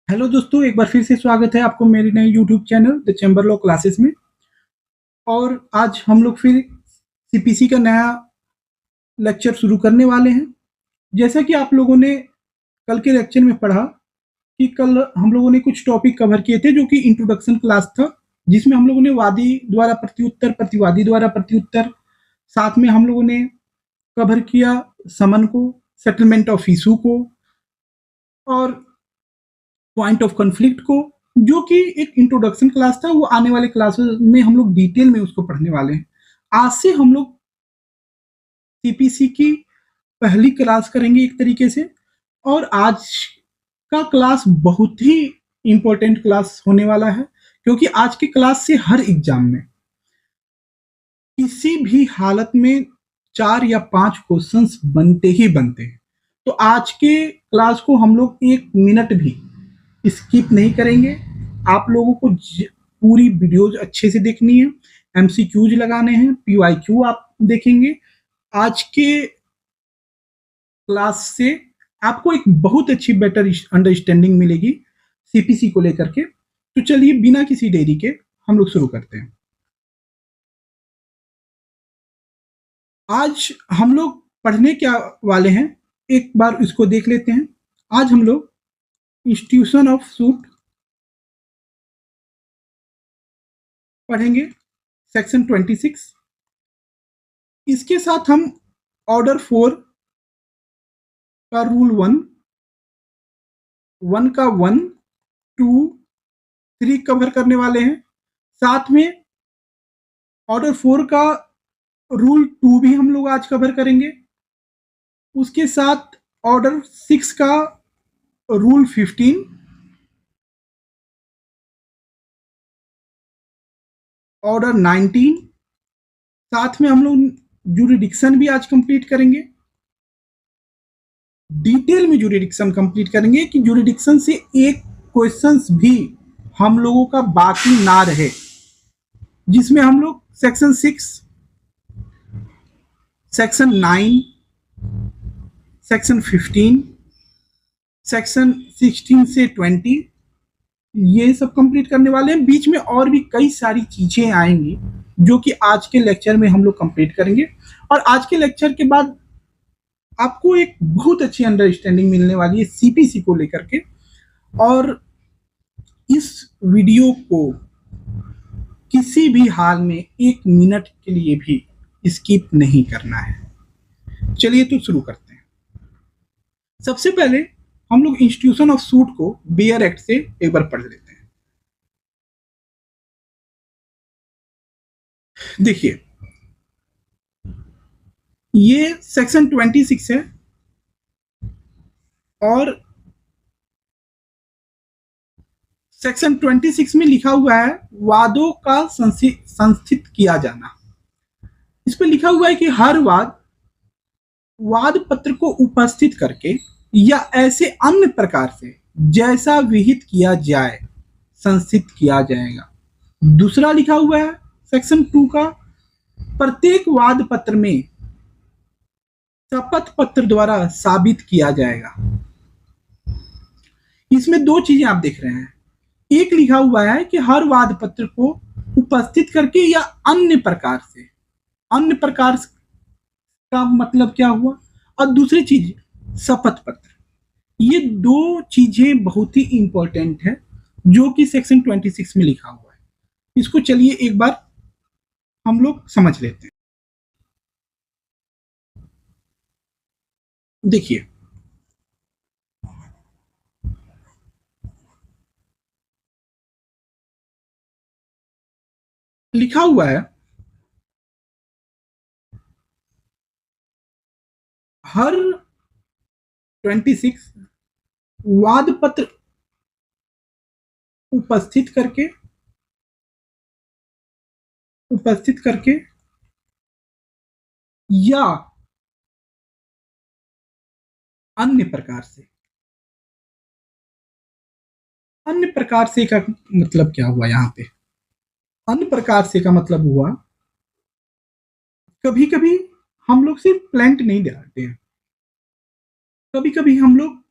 Hello दोस्तों, एक बार फिर से स्वागत है आपको मेरे नए YouTube channel the chamber law classes में। और आज हम लोग फिर सीपीसी का नया लेक्चर शुरू करने वाले हैं। जैसा कि आप लोगों ने कल के लेक्चर में पढ़ा कि कल हम लोगों ने कुछ टॉपिक कवर किए थे जो कि इंट्रोडक्शन क्लास था, जिसमें हम लोगों ने वादी द्वारा प्रत्युत्तर, प्रतिवादी द्वारा प्रत्युत्तर, साथ में हम लोगों ने कवर किया समन को, सेटलमेंट ऑफ इशू को और पॉइंट ऑफ कॉन्फ्लिक्ट को, जो कि एक इंट्रोडक्शन क्लास था। वो आने वाले क्लासेस में हम लोग डिटेल में उसको पढ़ने वाले हैं। आज से हम लोग सीपीसी की पहली क्लास करेंगे एक तरीके से। और आज का क्लास बहुत ही इंपॉर्टेंट क्लास होने वाला है, क्योंकि आज के क्लास से हर एग्जाम में किसी भी हालत में 4 या 5 क्वेश्चंस बनते ही बनते हैं। तो आज के क्लास को हम लोग 1 मिनट भी स्किप नहीं करेंगे। आप लोगों को पूरी वीडियोज अच्छे से देखनी है, एमसीक्यूज लगाने हैं, पीवाईक्यू आप देखेंगे। आज के क्लास से आपको एक बहुत अच्छी बेटर अंडरस्टैंडिंग मिलेगी सीपीसी को लेकर के। तो चलिए बिना किसी देरी के हम लोग शुरू करते हैं। आज हम लोग पढ़ने क्या वाले हैं, एक बार इसको देख लेते हैं। आज हम लोग इंस्टीट्यूशन ऑफ सूट पढ़ेंगे, सेक्शन 26। इसके साथ हम ऑर्डर 4 का रूल 1 का 1, 2, 3 कवर करने वाले हैं। साथ में ऑर्डर 4 का रूल 2 भी हम लोग आज कवर करेंगे। उसके साथ ऑर्डर 6 का रूल 15, ऑर्डर 19, साथ में हम लोग जूरिडिक्शन भी आज कंप्लीट करेंगे। डिटेल में जूरिडिक्शन कंप्लीट करेंगे कि जूरिडिक्शन से एक क्वेश्चंस भी हम लोगों का बाकी ना रहे, जिसमें हम लोग सेक्शन 6, सेक्शन 9, सेक्शन 15, सेक्शन 16 से 20 ये सब कंप्लीट करने वाले हैं। बीच में और भी कई सारी चीजें आएंगी जो कि आज के लेक्चर में हम लोग कंप्लीट करेंगे। और आज के लेक्चर के बाद आपको एक बहुत अच्छी अंडरस्टैंडिंग मिलने वाली है सीपीसी को लेकर के। और इस वीडियो को किसी भी हाल में 1 मिनट के लिए भी स्किप नहीं करना है। चलिए तो शुरू करते हैं। सबसे पहले हम लोग इंस्टीट्यूशन ऑफ सूट को बेयर एक्ट से एक बार पढ़ लेते हैं। देखिए, ये सेक्शन 26 है और सेक्शन 26 में लिखा हुआ है वादों का संस्थित किया जाना। इस पर लिखा हुआ है कि हर वाद पत्र को उपस्थित करके या ऐसे अन्य प्रकार से जैसा विहित किया जाए संस्थित किया जाएगा। दूसरा लिखा हुआ है सेक्शन 2 का, प्रत्येक वाद पत्र में शपथ पत्र द्वारा साबित किया जाएगा। इसमें 2 चीजें आप देख रहे हैं। एक लिखा हुआ है कि हर वाद पत्र को उपस्थित करके या अन्य प्रकार से, अन्य प्रकार का मतलब क्या हुआ, और दूसरी चीज शपथ पत्र। ये 2 चीजें बहुत ही इंपॉर्टेंट है जो कि सेक्शन 26 में लिखा हुआ है। इसको चलिए एक बार हम लोग समझ लेते हैं। देखिए, लिखा हुआ है हर 26 वाद पत्र उपस्थित करके या अन्य प्रकार से। अन्य प्रकार से का मतलब क्या हुआ यहाँ पे? अन्य प्रकार से का मतलब हुआ, कभी कभी हम लोग सिर्फ प्लांट नहीं डालते हैं, कभी कभी हम लोग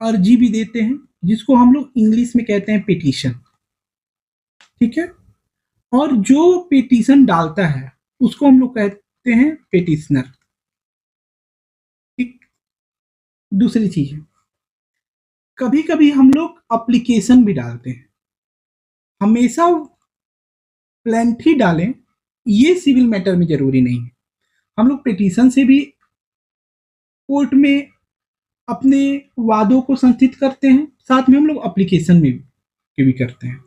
अर्जी भी देते हैं, जिसको हम लोग इंग्लिश में कहते हैं पिटीशन। ठीक है, और जो पिटीशन डालता है उसको हम लोग कहते हैं पिटिशनर। ठीक, दूसरी चीज है, कभी कभी हम लोग एप्लीकेशन भी डालते हैं। हमेशा प्लेंट ही डालें ये सिविल मैटर में जरूरी नहीं है। हम लोग पिटीशन से भी कोर्ट में अपने वादों को संचित करते हैं, साथ में हम लोग एप्लीकेशन में भी करते हैं।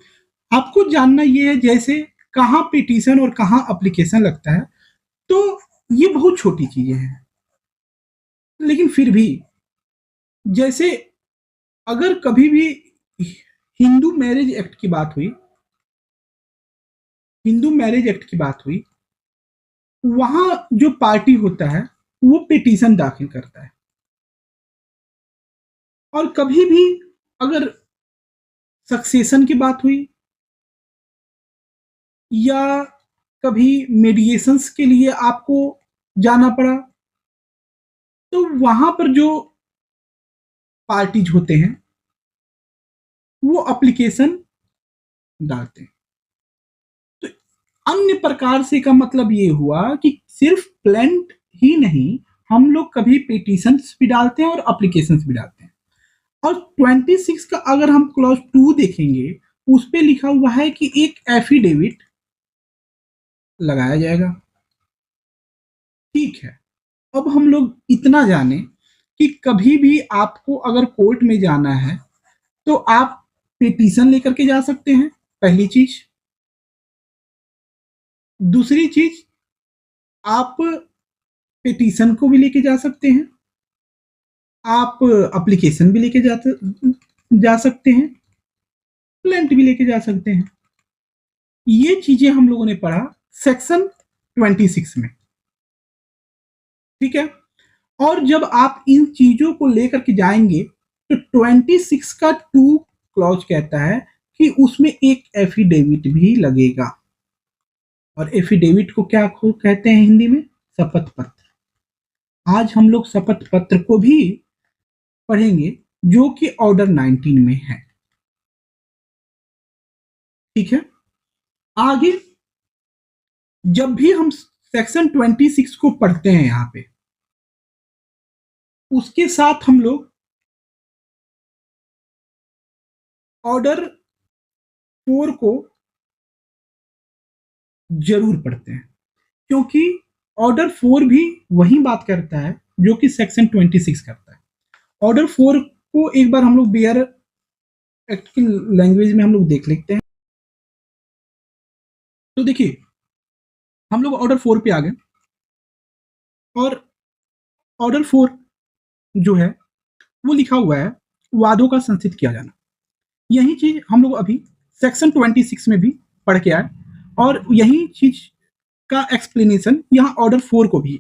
आपको जानना ये है जैसे कहाँ पिटीशन और कहाँ एप्लीकेशन लगता है, तो ये बहुत छोटी चीजें हैं, लेकिन फिर भी जैसे अगर कभी भी हिंदू मैरिज एक्ट की बात हुई, हिंदू मैरिज एक्ट की बात हुई, वहां जो पार्टी होता है वो पिटीशन दाखिल करता है। और कभी भी अगर सक्सेशन की बात हुई या कभी मेडिएशंस के लिए आपको जाना पड़ा, तो वहां पर जो पार्टीज होते हैं वो एप्लीकेशन डालते हैं। तो अन्य प्रकार से का मतलब ये हुआ कि सिर्फ प्लेंट ही नहीं, हम लोग कभी पिटीशंस भी डालते हैं और एप्लीकेशंस भी डालते हैं। और 26 का अगर हम क्लॉज 2 देखेंगे, उस पे लिखा हुआ है कि एक एफिडेविट लगाया जाएगा। ठीक है, अब हम लोग इतना जाने कि कभी भी आपको अगर कोर्ट में जाना है तो आप पिटीशन लेकर के जा सकते हैं, पहली चीज। दूसरी चीज, आप पिटीशन को भी लेके जा सकते हैं, आप एप्लीकेशन भी लेके जा सकते हैं, प्लेंट भी लेके जा सकते हैं। ये चीजें हम लोगों ने पढ़ा सेक्शन 26 में। ठीक है, और जब आप इन चीजों को लेकर के जाएंगे तो 26 का 2 क्लॉज कहता है कि उसमें एक एफिडेविट भी लगेगा। और एफिडेविट को क्या कहते हैं हिंदी में? शपथ पत्र। आज हम लोग शपथ पत्र को भी पढ़ेंगे, जो कि ऑर्डर 19 में है। ठीक है, आगे जब भी हम सेक्शन 26 को पढ़ते हैं यहां पे, उसके साथ हम लोग ऑर्डर 4 को जरूर पढ़ते हैं, क्योंकि ऑर्डर 4 भी वही बात करता है जो कि सेक्शन 26 करता है। ऑर्डर 4 को एक बार हम लोग बेयर एक्ट की लैंग्वेज में हम लोग देख लेते हैं। तो देखिए, हम लोग ऑर्डर 4 पे आ गए, और ऑर्डर 4 जो है वो लिखा हुआ है वादों का संचित किया जाना। यही चीज हम लोग अभी सेक्शन 26 में भी पढ़ के आए, और यही चीज का एक्सप्लेनेशन यहाँ ऑर्डर 4 को भी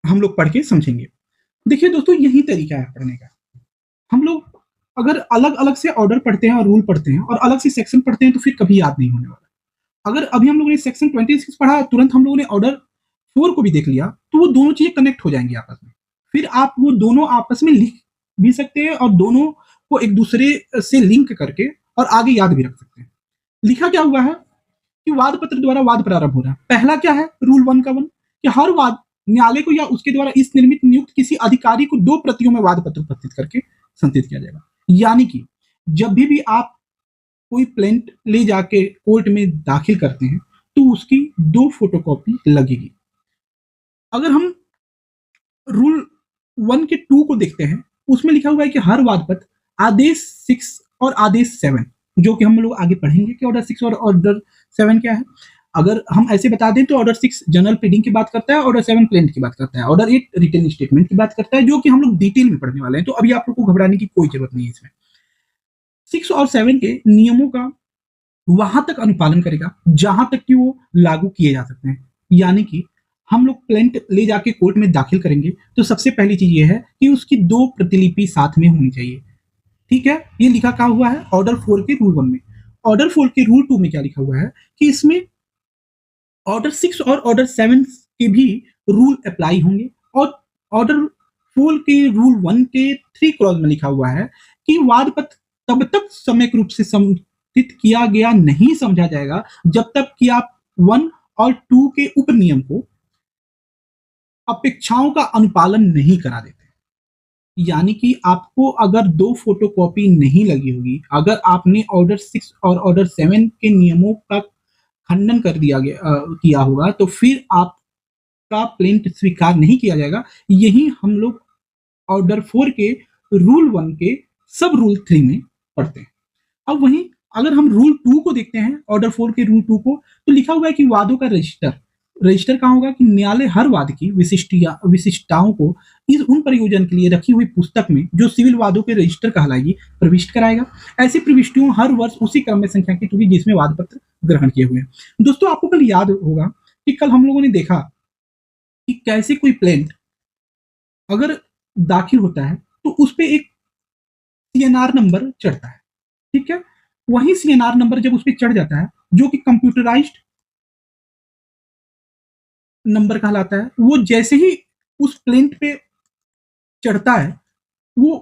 हम लोग पढ़ के समझेंगे। देखिए दोस्तों, यही तरीका है पढ़ने का। हम लोग अगर अलग अलग से ऑर्डर पढ़ते हैं और रूल पढ़ते हैं और अलग से सेक्शन पढ़ते हैं तो फिर कभी याद नहीं होने वाला। अगर अभी हम लोगों ने सेक्शन 26 पढ़ा, तुरंत हम लोगों ने ऑर्डर 4 को भी देख लिया, तो वो दोनों चीजें कनेक्ट हो जाएंगी आपस में। फिर आप वो दोनों आपस में लिख भी सकते हैं और दोनों को एक दूसरे से लिंक करके और आगे याद भी रख सकते हैं। लिखा क्या हुआ है कि वाद पत्र द्वारा वाद प्रारंभ हो रहा है। पहला क्या है? रूल 1 का 1 कि हर वाद न्यायालय को या उसके द्वारा इस निर्मित नियुक्त किसी अधिकारी को 2 प्रतियों में वाद पत्र उपस्थित करके संचित किया जाएगा। यानी कि जब भी आप कोई प्लेंट ले जाके कोर्ट में दाखिल करते हैं तो उसकी 2 फोटोकॉपी लगेगी। अगर हम रूल 1 के 2 को देखते हैं, उसमें लिखा हुआ है कि हर वाद पत्र आदेश 6 और आदेश 7, जो कि हम लोग आगे पढ़ेंगे कि ऑर्डर 6 और ऑर्डर 7 क्या है। अगर हम ऐसे बता दें तो ऑर्डर 6 जनरल प्लीडिंग की बात करता है, ऑर्डर 7 प्लेंट की बात करता है, ऑर्डर 8 रिटन स्टेटमेंट की बात करता है, जो कि हम लोग डिटेल में पढ़ने वाले हैं। तो अभी आप लोग को घबराने की कोई जरूरत नहीं है। इसमें 6 और 7 के नियमों का वहां तक अनुपालन करेगा जहां तक कि वो लागू किए जा सकते हैं। यानी कि हम लोग प्लेंट ले जाके कोर्ट में दाखिल करेंगे तो सबसे पहली चीज ये है कि उसकी 2 प्रतिलिपि साथ में होनी चाहिए। ठीक है, ये लिखा क्या हुआ है ऑर्डर 4 के रूल 1 में। ऑर्डर 4 के रूल 2 में क्या लिखा हुआ है कि इसमें ऑर्डर 6 और ऑर्डर 7 के भी रूल अप्लाई होंगे, और ऑर्डर फोल के रूल 1 के 3 क्लॉज में लिखा हुआ है कि वाद पत्र तब तक सम्यक रूप से समर्थित किया गया नहीं समझा जाएगा जब तक कि आप 1 और 2 के उप नियम को अपेक्षाओं का अनुपालन नहीं करा देते। यानी कि आपको अगर 2 फोटोकॉपी नहीं लगी होगी, अगर आपने ऑर्डर 6 और ऑर्डर 7 के नियमों का खंडन कर दिया किया होगा, तो फिर आपका प्रिंट स्वीकार नहीं किया जाएगा। यही हम लोग ऑर्डर 4 के रूल 1 के सब रूल 3 में पढ़ते हैं। अब वहीं अगर हम रूल 2 को देखते हैं, ऑर्डर 4 के रूल 2 को, तो लिखा हुआ है कि वादों का रजिस्टर कहाँ होगा कि न्यायालय हर वाद की विशिष्टताओं को इस उन प्रयोजन के लिए रखी हुई पुस्तक में, जो सिविल वादों के रजिस्टर कहलाएगी, प्रविष्ट कराएगा। ऐसी प्रविष्टियों हर वर्ष उसी क्रम में संख्याकित होगी जिसमें वाद पत्र ग्रहण किए हुए हैं। दोस्तों, आपको कल याद होगा कि कल हम लोगों ने देखा कि कैसे कोई प्लेंट अगर दाखिल होता है तो उस पर एक सीएनआर नंबर चढ़ता है। ठीक है, वही सीएनआर नंबर जब उस पर चढ़ जाता है, जो कि कंप्यूटराइज्ड नंबर कहलाता है, वो जैसे ही उस प्लेंट पे चढ़ता है, वो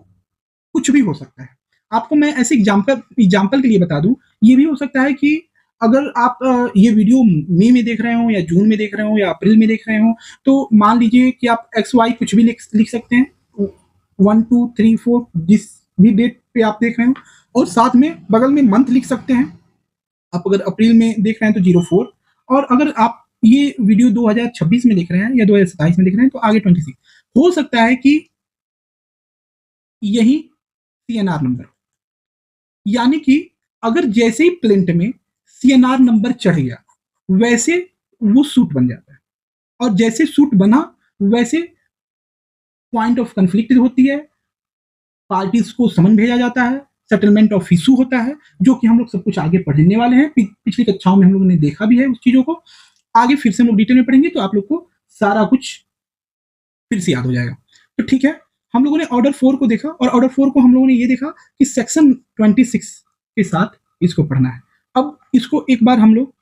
कुछ भी हो सकता है। आपको मैं ऐसे एग्जाम्पल के लिए बता दूं, ये भी हो सकता है कि अगर आप ये वीडियो मई में देख रहे हो या जून में देख रहे हो या अप्रैल में देख रहे हो, तो मान लीजिए कि आप XY कुछ भी लिख सकते हैं, 1 2 3 4 जिस भी डेट पे आप देख रहे हो, और साथ में बगल में मंथ लिख सकते हैं। आप अगर अप्रैल में देख रहे हैं तो 04, और अगर आप ये वीडियो 2026 में देख रहे हैं या 2027 में देख रहे हैं तो आगे 26। हो सकता है कि यही सीएनआर नंबर, यानी कि अगर जैसे ही प्रिंट में सीएनआर नंबर चढ़ गया, वैसे वो सूट बन जाता है, और जैसे सूट बना वैसे पॉइंट ऑफ कन्फ्लिक्ट होती है, पार्टीज को समन भेजा जाता है, सेटलमेंट ऑफ इशू होता है, जो कि हम लोग सब कुछ आगे पढ़ने वाले हैं। पिछली कक्षाओं में हम लोगों ने देखा भी है उस चीजों को। आगे फिर से हम लोग डिटेल में पढ़ेंगे तो आप लोग को सारा कुछ फिर से याद हो जाएगा। तो ठीक है, हम लोगों ने ऑर्डर 4 को देखा, और ऑर्डर 4 को हम लोगों ने ये देखा कि सेक्शन 26 के साथ इसको पढ़ना है। अब इसको एक बार हम लोग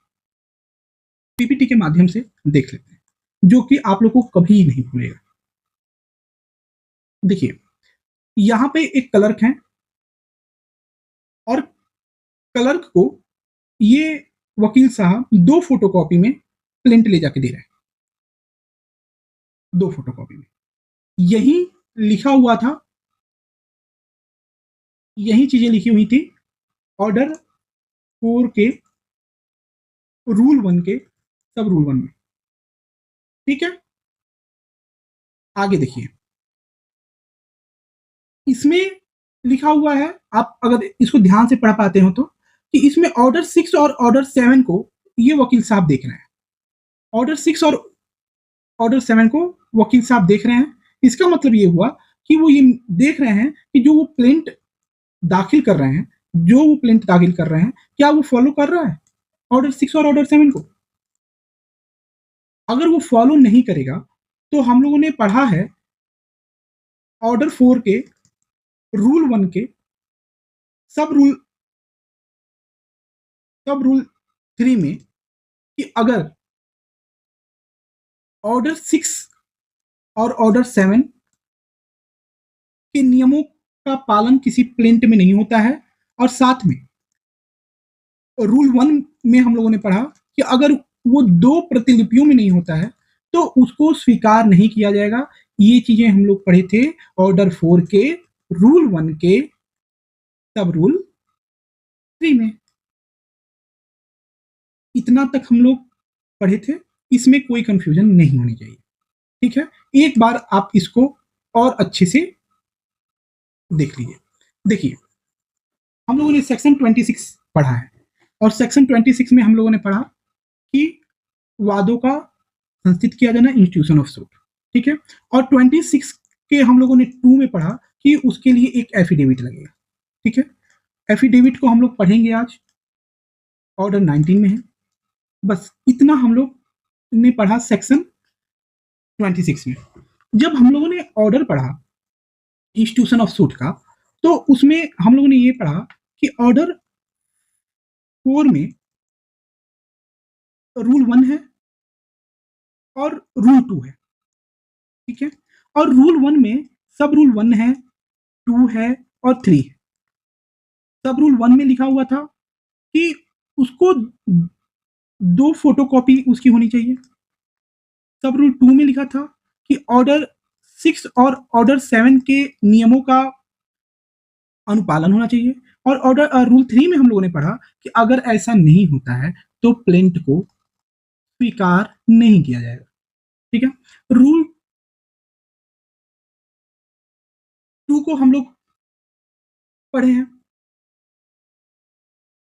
पीपीटी के माध्यम से देख लेते हैं, जो कि आप लोग को कभी नहीं भूलेगा। देखिए, यहां पे एक क्लर्क है, और क्लर्क को ये वकील साहब 2 फोटोकॉपी में प्रिंट ले जाके दे रहे हैं। 2 फोटोकॉपी में यही लिखा हुआ था, यही चीजें लिखी हुई थी ऑर्डर 4 के रूल 1 के सब रूल 1 में। ठीक है, आगे देखिए, इसमें लिखा हुआ है, आप अगर इसको ध्यान से पढ़ पाते हो तो, कि इसमें ऑर्डर 6 और ऑर्डर 7 को ये वकील साहब देख रहे हैं। ऑर्डर 6 और ऑर्डर 7 को वकील साहब देख रहे हैं। इसका मतलब ये हुआ कि वो ये देख रहे हैं कि जो वो प्रिंट दाखिल कर रहे हैं, क्या वो फॉलो कर रहा है ऑर्डर 6 और ऑर्डर 7 को। अगर वो फॉलो नहीं करेगा तो हम लोगों ने पढ़ा है ऑर्डर 4 के रूल 1 के सब रूल 3 में कि अगर ऑर्डर 6 और ऑर्डर 7 के नियमों का पालन किसी प्रिंट में नहीं होता है, और साथ में रूल 1 में हम लोगों ने पढ़ा कि अगर वो 2 प्रतिलिपियों में नहीं होता है तो उसको स्वीकार नहीं किया जाएगा। ये चीजें हम लोग पढ़े थे ऑर्डर 4 के रूल 1 के सब रूल 3 में। इतना तक हम लोग पढ़े थे, इसमें कोई कंफ्यूजन नहीं होनी चाहिए। ठीक है, एक बार आप इसको और अच्छे से देख लीजिए। देखिए, हम लोगों ने सेक्शन 26 पढ़ा है, और सेक्शन 26 में हम लोगों ने पढ़ा कि वादों का संस्थित किया जाना, इंस्टीट्यूशन ऑफ सूट। ठीक है, और 26 के हम लोगों ने 2 में पढ़ा कि उसके लिए एक एफिडेविट लगेगा। ठीक है, एफिडेविट को हम लोग पढ़ेंगे आज, ऑर्डर 19 में है। बस इतना हम लोग ने पढ़ा सेक्शन 26 में। जब हम लोगों ने ऑर्डर पढ़ा इंस्टीट्यूशन ऑफ सूट का, तो उसमें हम लोगों ने ये पढ़ा कि ऑर्डर 4 में रूल 1 है और रूल 2 है। ठीक है, और रूल 1 में सब रूल 1 है, 2 है और 3 है। सब रूल 1 में लिखा हुआ था कि उसको 2 फोटोकॉपी उसकी होनी चाहिए। सब रूल 2 में लिखा था कि ऑर्डर 6 और ऑर्डर 7 के नियमों का अनुपालन होना चाहिए। और ऑर्डर रूल 3 में हम लोगों ने पढ़ा कि अगर ऐसा नहीं होता है तो प्लेंट को स्वीकार नहीं किया जाएगा। ठीक है, रूल 2 को हम लोग पढ़े हैं,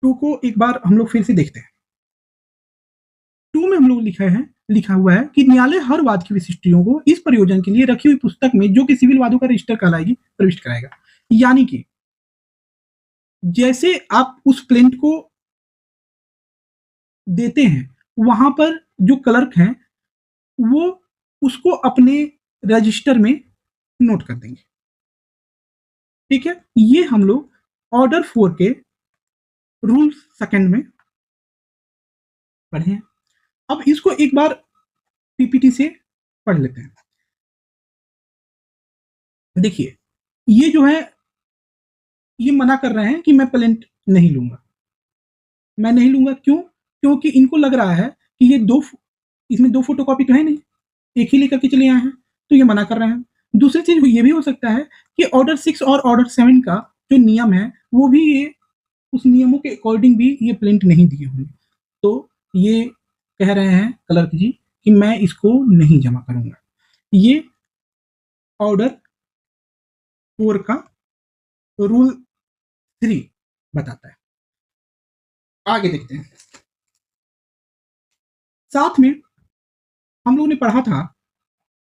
2 को एक बार हम लोग फिर से देखते हैं। 2 में हम लोग लिखा हुआ है कि न्यायालय हर वाद की विशिष्टियों को इस प्रयोजन के लिए रखी हुई पुस्तक में, जो कि सिविल वादों का रजिस्टर कहलाएगी, प्रविष्ट कराएगा। यानी कि जैसे आप उस प्लेंट को देते हैं, वहां पर जो क्लर्क हैं वो उसको अपने रजिस्टर में नोट कर देंगे। ठीक है, ये हम लोग ऑर्डर 4 के रूल सेकंड में पढ़े हैं। अब इसको एक बार पीपीटी से पढ़ लेते हैं। देखिए, ये जो है ये मना कर रहे हैं कि मैं प्लेंट नहीं लूंगा। मैं नहीं लूंगा क्यों? क्योंकि इनको लग रहा है कि इसमें 2 फोटोकॉपी तो है नहीं, एक ही लेकर के चले आए हैं, तो ये मना कर रहे हैं। दूसरी चीज ये भी हो सकता है कि ऑर्डर 6 और ऑर्डर 7 का जो नियम है वो भी ये उस नियमों के अकॉर्डिंग भी ये प्रिंट नहीं दिए होंगे। तो ये कह रहे हैं क्लर्क जी कि मैं इसको नहीं जमा करूंगा। ये ऑर्डर 4 का रूल 3 बताता है। आगे देखते हैं। साथ में हम लोगों ने पढ़ा था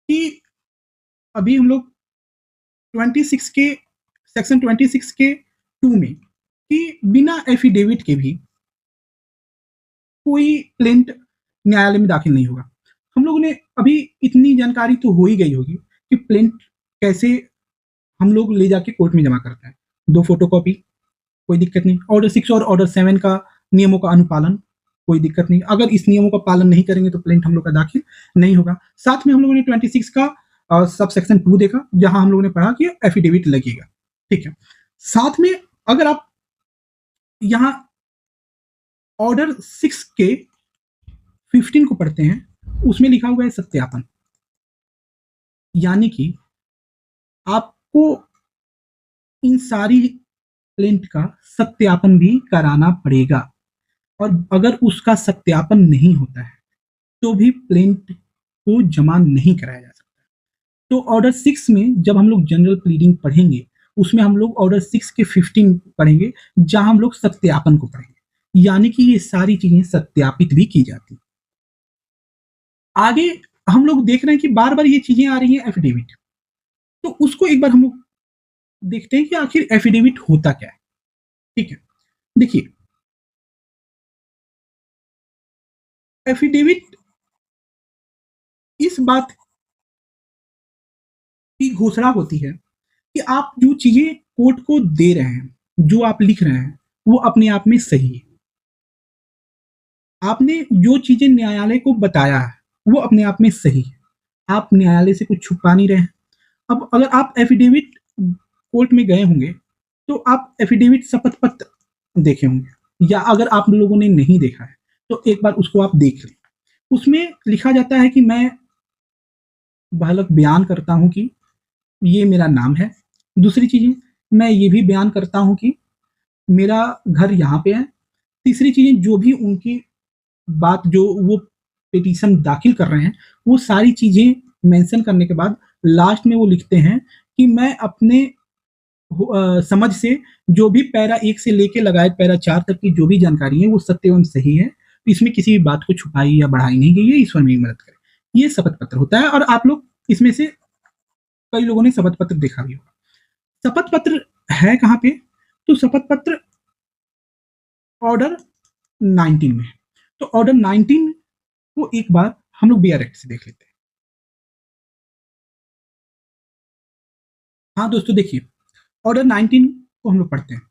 कि अभी हम लोग 26 के सेक्शन 26 के 2 में कि बिना एफिडेविट के भी कोई प्लेंट न्यायालय में दाखिल नहीं होगा। हम लोगों ने अभी इतनी जानकारी तो हो ही गई होगी कि प्लेंट कैसे हम लोग ले जाके कोर्ट में जमा करते हैं। 2 फोटोकॉपी, कोई दिक्कत नहीं। ऑर्डर 6 और ऑर्डर 7 का नियमों का अनुपालन, कोई दिक्कत नहीं। अगर इस नियमों का पालन नहीं करेंगे तो प्लेंट हम लोग का दाखिल नहीं होगा। साथ में हम लोगों ने 26 का सब सेक्शन 2 देखा, जहां हम लोगों ने पढ़ा कि एफिडेविट लगेगा। ठीक है, साथ में अगर आप यहाँ ऑर्डर 6 के 15 को पढ़ते हैं, उसमें लिखा हुआ है सत्यापन। यानी कि आपको इन सारी प्लेंट का सत्यापन भी कराना पड़ेगा, और अगर उसका सत्यापन नहीं होता है तो भी प्लेंट को जमा नहीं कराया जा सकता। तो ऑर्डर 6 में जब हम लोग जनरल प्लीडिंग पढ़ेंगे, उसमें हम लोग ऑर्डर 6 के 15 पढ़ेंगे, जहां हम लोग सत्यापन को पढ़ेंगे। यानी कि ये सारी चीजें सत्यापित भी की जाती। आगे हम लोग देख रहे हैं कि बार बार ये चीजें आ रही हैं एफिडेविट, तो उसको एक बार हम लोग देखते हैं कि आखिर एफिडेविट होता क्या है। ठीक है, देखिए, एफिडेविट इस बात की घोषणा होती है कि आप जो चीजें कोर्ट को दे रहे हैं, जो आप लिख रहे हैं, वो अपने आप में सही है। आपने जो चीजें न्यायालय को बताया है वो अपने आप में सही है। आप न्यायालय से कुछ छुपा नहीं रहे हैं। अब अगर आप एफिडेविट कोर्ट में गए होंगे तो आप एफिडेविट शपथ पत्र देखे होंगे, या अगर आप लोगों ने नहीं देखा है तो एक बार उसको आप देख लें। उसमें लिखा जाता है कि मैं बालक बयान करता हूं कि ये मेरा नाम है। दूसरी चीजें, मैं ये भी बयान करता हूं कि मेरा घर यहाँ पे है। तीसरी चीजें, जो भी उनकी बात जो वो पिटीशन दाखिल कर रहे हैं, वो सारी चीजें मेंशन करने के बाद लास्ट में वो लिखते हैं कि मैं अपने समझ से जो भी पैरा 1 से लेके लगाए पैरा 4 तक की जो भी जानकारी है वो सत्य एवं सही है। इसमें किसी भी बात को छुपाई या बढ़ाई नहीं गई है। ईश्वर मेरी मदद करे। ये शपथ पत्र होता है, और आप लोग इसमें से कई लोगों ने शपथ पत्र देखा भी होगा। शपथ पत्र है कहाँ पे? तो शपथ पत्र ऑर्डर 19 में। तो ऑर्डर 19 को एक बार हम लोग बीआर एक्ट से देख लेते हैं। हाँ दोस्तों, देखिए, ऑर्डर 19 को हम लोग पढ़ते हैं।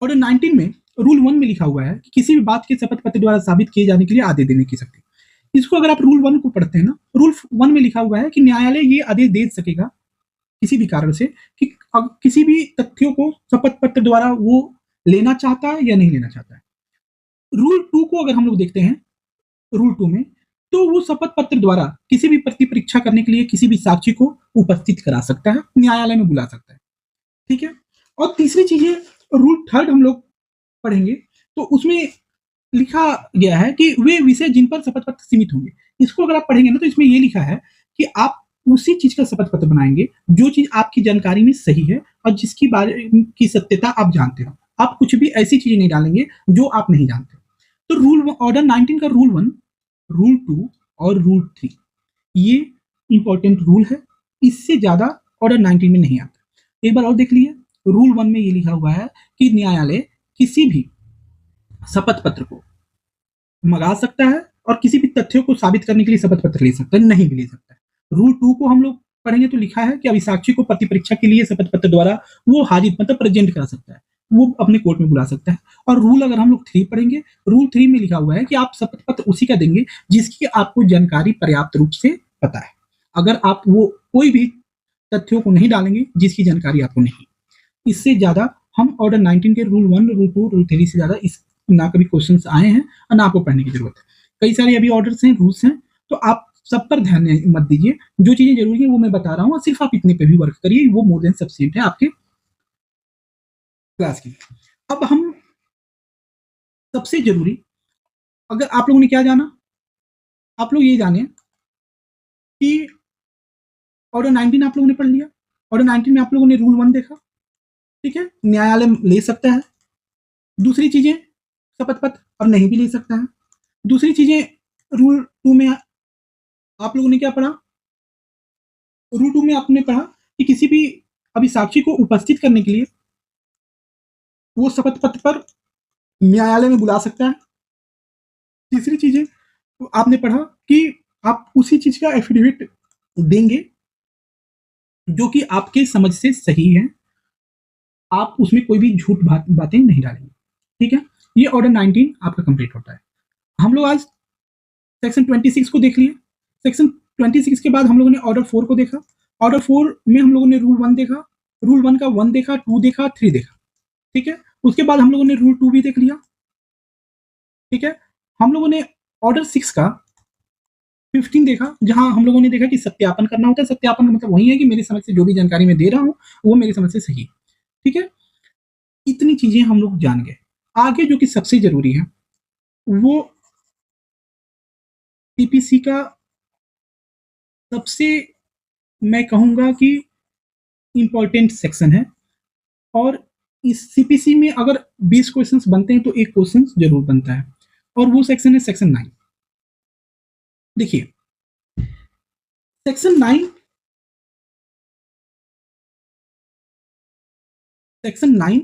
ऑर्डर 19 में रूल 1 में लिखा हुआ है कि किसी भी बात के शपथ पत्र द्वारा साबित किए जाने के लिए आदेश देने की शक्ति। इसको अगर आप रूल 1 को पढ़ते हैं ना, रूल 1 में लिखा हुआ है कि न्यायालय ये आदेश दे सकेगा किसी भी कारण से कि किसी भी तथ्यों को शपथ पत्र द्वारा वो लेना चाहता है या नहीं लेना चाहता है। रूल 2 को अगर हम लोग देखते हैं, रूल 2 में, तो वो शपथ पत्र द्वारा किसी भी प्रति परीक्षा करने के लिए किसी भी साक्षी को उपस्थित करा सकता है, न्यायालय में बुला सकता है। ठीक है। और तीसरी चीज है, रूल 3 हम लोग पढ़ेंगे तो उसमें लिखा गया है कि वे विषय जिन पर शपथ पत्र सीमित होंगे। इसको अगर आप पढ़ेंगे ना तो इसमें ये लिखा है कि आप उसी चीज का शपथ पत्र बनाएंगे जो चीज आपकी जानकारी में सही है और जिसकी बारे की सत्यता आप जानते हो। आप कुछ भी ऐसी चीज नहीं डालेंगे जो आप नहीं जानते। तो रूल ऑर्डर 19 का रूल 1, रूल 2 और रूल 3 ये इंपॉर्टेंट रूल है। इससे ज्यादा ऑर्डर 19 में नहीं आता। एक बार और देख लीजिए, रूल 1 में ये लिखा हुआ है कि न्यायालय किसी भी शपथ पत्र को मंगा सकता है और किसी भी तथ्यों को साबित करने के लिए शपथ पत्र ले सकता है, नहीं भी ले सकता है। रूल 2 को हम लोग पढ़ेंगे तो लिखा है कि अभी साक्षी को प्रति परीक्षा के लिए शपथ पत्र द्वारा वो हाजिर मतलब प्रेजेंट करा सकता है, वो अपने कोर्ट में बुला सकता है। और रूल अगर हम लोग 3 पढ़ेंगे, रूल 3 में लिखा हुआ है कि आप शपथ पत्र उसी का देंगे जिसकी आपको जानकारी पर्याप्त रूप से पता है। अगर आप वो कोई भी तथ्यों को नहीं डालेंगे जिसकी जानकारी आपको नहीं, इससे ज्यादा हम ऑर्डर 19 के रूल 1, रूल 2, रूल 3 से ज्यादा इस ना कभी क्वेश्चंस आए हैं और ना आपको पढ़ने की जरूरत है। कई सारे अभी ऑर्डर्स हैं, रूल्स हैं, तो आप सब पर ध्यान मत दीजिए। जो चीजें जरूरी है वो मैं बता रहा हूँ और सिर्फ आप इतने पे भी वर्क करिए, वो मोर देन सफिशिएंट है आपके क्लास की। अब हम सबसे जरूरी, अगर आप लोगों ने क्या जाना, आप लोग ये जाने कि ऑर्डर 19 आप लोगों ने पढ़ लिया। ऑर्डर 19 में आप लोगों ने रूल 1 देखा, ठीक है, न्यायालय ले सकता है। दूसरी चीजें शपथ पत्र और नहीं भी ले सकता है। दूसरी चीजें रूल 2 में आप लोगों ने क्या पढ़ा, रूल 2 में आपने पढ़ा कि किसी भी अभी साक्षी को उपस्थित करने के लिए वो शपथ पत्र पर न्यायालय में बुला सकता है। तीसरी चीजें आपने पढ़ा कि आप उसी चीज का एफिडेविट देंगे जो कि आपके समझ से सही है, आप उसमें कोई भी झूठ बातें नहीं डालेंगे। ठीक है, ये ऑर्डर 19 आपका कंप्लीट होता है। हम लोग आज सेक्शन 26 को देख लिए। सेक्शन 26 के बाद हम लोगों ने ऑर्डर 4 को देखा। ऑर्डर 4 में हम लोगों ने रूल 1 देखा, रूल 1 का 1 देखा, 2 देखा, 3 देखा। ठीक है, उसके बाद हम लोगों ने रूल 2 भी देख लिया। ठीक है, हम लोगों ने ऑर्डर 6 का 15 देखा, जहां हम लोगों ने देखा कि सत्यापन करना होता है। सत्यापन का मतलब वही है कि मेरी समझ से जो भी जानकारी मैं दे रहा हूं वो मेरी समझ से सही है। ठीक है, इतनी चीजें हम लोग जान गए। आगे जो कि सबसे जरूरी है वो सीपीसी का सबसे, मैं कहूंगा कि इंपॉर्टेंट सेक्शन है। और इस सीपीसी में अगर 20 क्वेश्चंस बनते हैं तो एक क्वेश्चन जरूर बनता है, और वो सेक्शन है सेक्शन 9। देखिए सेक्शन 9, सेक्शन 9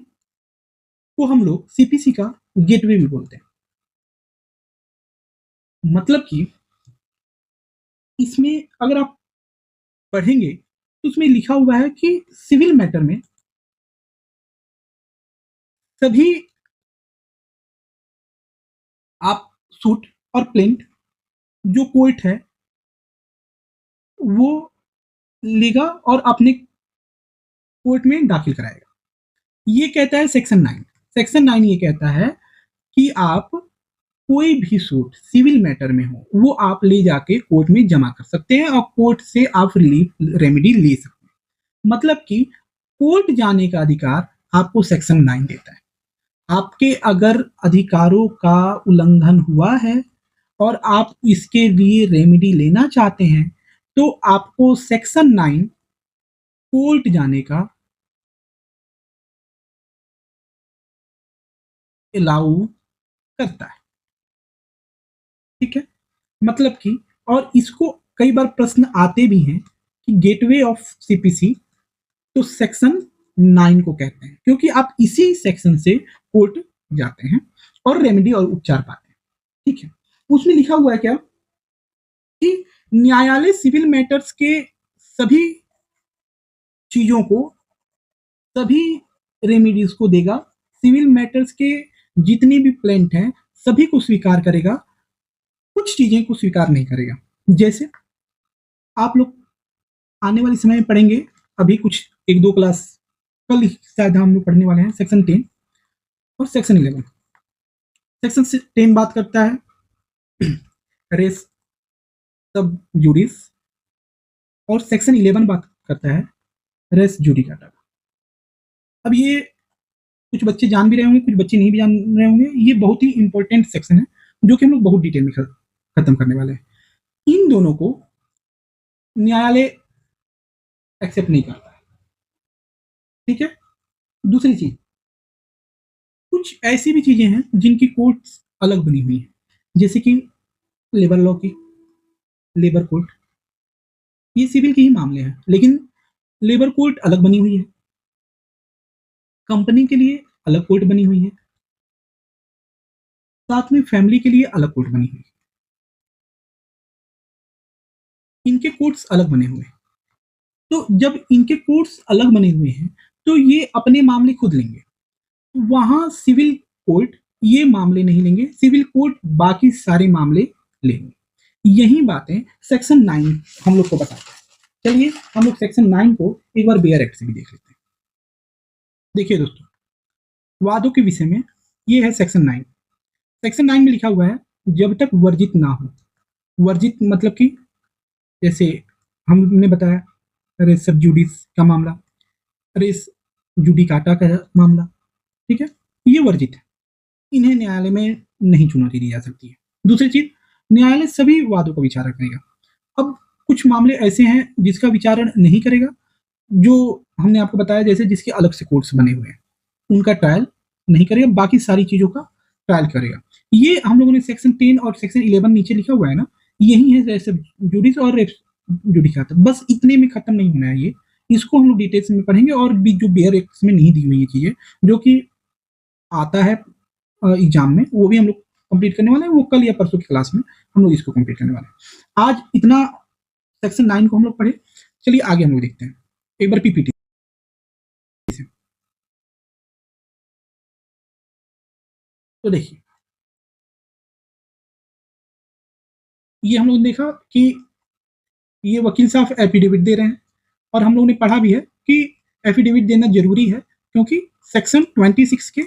को हम लोग सीपीसी का गेटवे भी बोलते हैं। मतलब कि इसमें अगर आप पढ़ेंगे तो उसमें लिखा हुआ है कि सिविल मैटर में सभी आप सूट और प्लेंट जो कोर्ट है वो लेगा और अपने कोर्ट में दाखिल कराएगा। ये कहता है सेक्शन 9। सेक्शन 9 ये कहता है कि आप कोई भी सूट सिविल मैटर में हो वो आप ले जाके कोर्ट में जमा कर सकते हैं और कोर्ट से आप रिलीफ रेमेडी ले सकते हैं। मतलब कि कोर्ट जाने का अधिकार आपको सेक्शन 9 देता है। आपके अगर अधिकारों का उल्लंघन हुआ है और आप इसके लिए रेमेडी लेना चाहते हैं तो आपको सेक्शन 9 कोर्ट जाने का अलाउ करता है। ठीक है, मतलब कि, और इसको कई बार प्रश्न आते भी हैं कि गेटवे ऑफ सीपीसी तो सेक्शन 9 को कहते हैं, क्योंकि आप इसी सेक्शन से कोर्ट जाते हैं और रेमेडी और उपचार पाते हैं। ठीक है, उसमें लिखा हुआ है क्या कि न्यायालय सिविल मैटर्स के सभी चीजों को, सभी रेमेडीज को देगा। सिविल मैटर्स के जितनी भी प्लेंट हैं सभी को स्वीकार करेगा, कुछ चीजें को स्वीकार नहीं करेगा। जैसे आप लोग आने वाले समय में पढ़ेंगे अभी कुछ 1-2 क्लास कल ही शायद हम लोग पढ़ने वाले हैं सेक्शन 10 और सेक्शन 11। सेक्शन 10 बात करता है रेस सब जूडिस और सेक्शन 11 बात करता है रेस जुडिकाटा। अब ये कुछ बच्चे जान भी रहे होंगे, कुछ बच्चे नहीं भी जान रहे होंगे। ये बहुत ही इंपॉर्टेंट सेक्शन है जो कि हम लोग बहुत डिटेल में खत्म करने वाले हैं। इन दोनों को न्यायालय एक्सेप्ट नहीं करता है, ठीक है। दूसरी चीज, कुछ ऐसी भी चीजें हैं जिनकी कोर्ट्स अलग बनी हुई हैं, जैसे कि लेबर लॉ की लेबर कोर्ट, ये सिविल के ही मामले हैं लेकिन लेबर कोर्ट अलग बनी हुई है। कंपनी के लिए अलग कोर्ट बनी हुई है, साथ में फैमिली के लिए अलग कोर्ट बनी हुई है। इनके कोर्ट्स अलग बने हुए हैं। तो जब इनके कोर्ट्स अलग बने हुए हैं तो ये अपने मामले खुद लेंगे, वहां सिविल कोर्ट ये मामले नहीं लेंगे, सिविल कोर्ट बाकी सारे मामले लेंगे। यही बातें सेक्शन 9 हम लोग को बताता है। चलिए हम लोग सेक्शन 9 को एक बार बेयर एक्ट से भी देख लेते हैं। देखिए दोस्तों, वादों के विषय में ये है सेक्शन 9। सेक्शन 9 में लिखा हुआ है जब तक वर्जित ना हो। वर्जित मतलब कि जैसे हमने बताया रेस सब जुडिस का मामला, रेस जुडिकाटा का मामला, ठीक है, ये वर्जित है, इन्हें न्यायालय में नहीं चुनौती दी जा सकती है। दूसरी चीज, न्यायालय सभी वादों का विचार करेगा। अब कुछ मामले ऐसे हैं जिसका विचारण नहीं करेगा, जो हमने आपको बताया जैसे जिसके अलग से कोर्ट्स बने हुए हैं उनका ट्रायल नहीं करेगा, बाकी सारी चीजों का ट्रायल करेगा। ये हम लोगों ने सेक्शन 10 और सेक्शन 11 नीचे लिखा हुआ है ना, यही है रेस जुडिस और रेस जुडिकाटा, बस इतने में खत्म नहीं होना है ये। इसको हम लोग डिटेल्स में पढ़ेंगे और भी जो बेयर एक्ट में नहीं दी हुई है चीजें जो कि आता है एग्जाम में, वो भी हम लोग कंप्लीट करने वाले हैं। वो कल या परसों की क्लास में हम लोग इसको कंप्लीट करने वाले हैं। आज इतना सेक्शन 9 को हम लोग पढ़े। चलिए आगे हम लोग देखते हैं एक बार पीपीटी से। तो देखिए, ये हम लोग ने देखा कि ये वकील साहब एफिडेविट दे रहे हैं और हम लोगों ने पढ़ा भी है कि एफिडेविट देना जरूरी है क्योंकि सेक्शन 26 के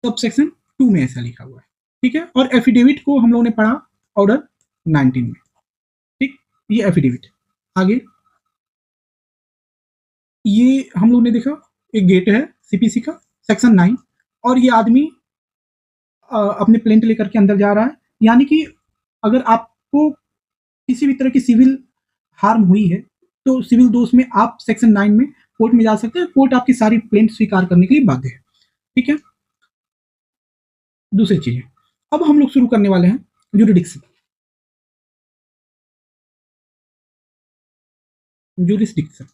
सब सेक्शन 2 में ऐसा लिखा हुआ है, ठीक है। और एफिडेविट को हम लोगों ने पढ़ा ऑर्डर 19 में, ठीक। ये एफिडेविट आगे, ये हम लोग ने देखा एक गेट है सीपीसी का सेक्शन 9 और ये आदमी अपने प्लेंट लेकर के अंदर जा रहा है, यानी कि अगर आपको किसी भी तरह की सिविल हार्म हुई है तो सिविल दोष में आप सेक्शन 9 में कोर्ट में जा सकते हैं। कोर्ट आपकी सारी प्लेंट स्वीकार करने के लिए बाध्य है, ठीक है। दूसरी चीज, अब हम लोग शुरू करने वाले हैं जुरिडिक्शन। जुरिडिक्शन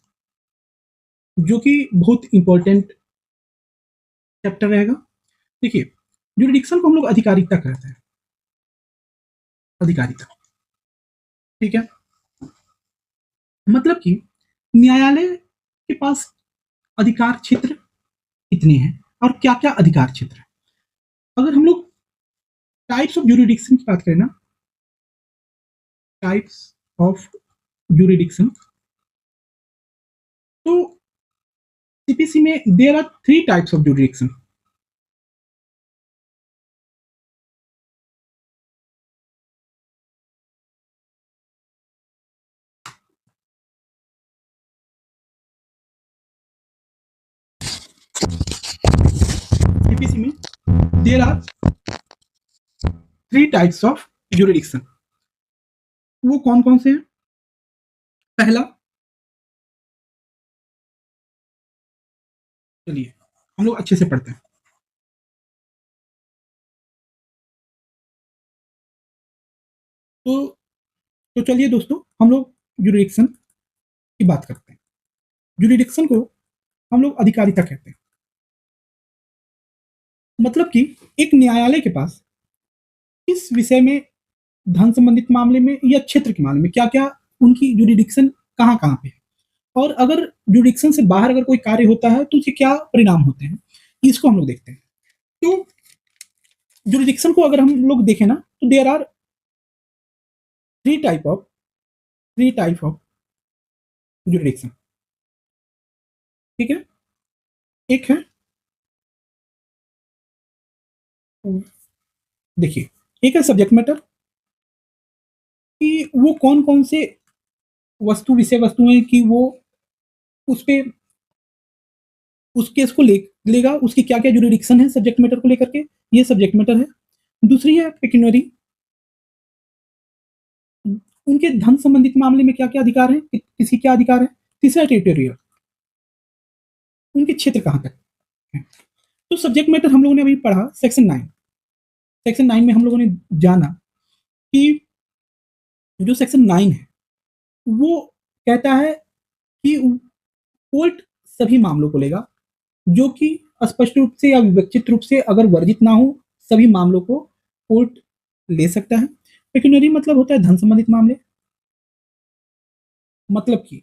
जो कि बहुत इंपॉर्टेंट चैप्टर रहेगा। देखिए, जुरिडिक्शन को हम लोग अधिकारिता कहते हैं, अधिकारिता, ठीक है। मतलब कि न्यायालय के पास अधिकार क्षेत्र कितने हैं और क्या क्या अधिकार क्षेत्र है। अगर हम लोग टाइप्स ऑफ जुरिडिक्शन की बात करें ना, टाइप्स ऑफ जुरिडिक्शन, तो सीपीसी में there are 3 types of jurisdiction. CPC में there are 3 types of jurisdiction. वो कौन कौन से हैं? पहला, चलिए हम लोग अच्छे से पढ़ते हैं। तो तो चलिए दोस्तों हम लोग जुरिडिक्शन की बात करते हैं। जुरिडिक्शन को हम लोग अधिकारिता कहते हैं। मतलब कि एक न्यायालय के पास इस विषय में, धन संबंधित मामले में या क्षेत्र के मामले में क्या क्या उनकी जुरिडिक्शन कहाँ कहाँ पे है, और अगर जुरिडिक्शन से बाहर अगर कोई कार्य होता है तो उसके क्या परिणाम होते हैं, इसको हम लोग देखते हैं। तो जुरिडिक्शन को अगर हम लोग देखें ना तो there are three type of jurisdiction, ठीक है। एक है, देखिए, एक है सब्जेक्ट मैटर, कि वो कौन कौन से वस्तु विषय वस्तुएं कि वो उस पे उस केस को लेगा, उसकी क्या क्या जुरिडिक्शन है सब्जेक्ट मैटर को लेकर के, ये सब्जेक्ट मैटर है। दूसरी है पेक्यूनियरी, उनके धन संबंधित मामले में क्या क्या अधिकार है, किसी क्या अधिकार है। तीसरा टेरिटोरियल, उनके क्षेत्र कहां तक है। तो सब्जेक्ट मैटर हम लोगों ने अभी पढ़ा सेक्शन 9। सेक्शन 9 में हम लोगों ने जाना कि जो सेक्शन 9 है वो कहता है कि कोर्ट सभी मामलों को लेगा जो कि स्पष्ट रूप से या विवक्षित रूप से अगर वर्जित ना हो, सभी मामलों को कोर्ट ले सकता है। पेक्यूनियरी मतलब होता है धन संबंधित मामले, मतलब कि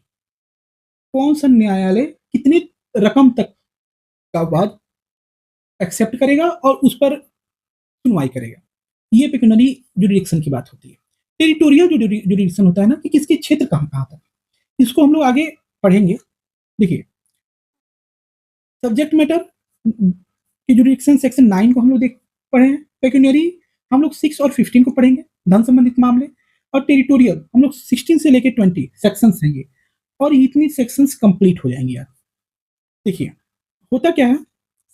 कौन सा न्यायालय कितनी रकम तक का वाद एक्सेप्ट करेगा और उस पर सुनवाई करेगा, ये पेक्यूनियरी जुरिडिक्शन की बात होती है। टेरिटोरियल जुरिडिक्शन होता है ना कि किसके क्षेत्र कहाँ कहाँ तक, इसको हम लोग आगे पढ़ेंगे। देखिए, सब्जेक्ट मैटर की जुरिडिक्शन सेक्शन 9 को हम लोग देख पढ़े हैं। पेक्यूनियरी हम लोग 6 और 15 को पढ़ेंगे, धन संबंधित मामले। और टेरिटोरियल हम लोग 16 से लेके 20 सेक्शंस हैं ये, और इतनी सेक्शंस कंप्लीट हो जाएंगी यार। देखिए, होता क्या है,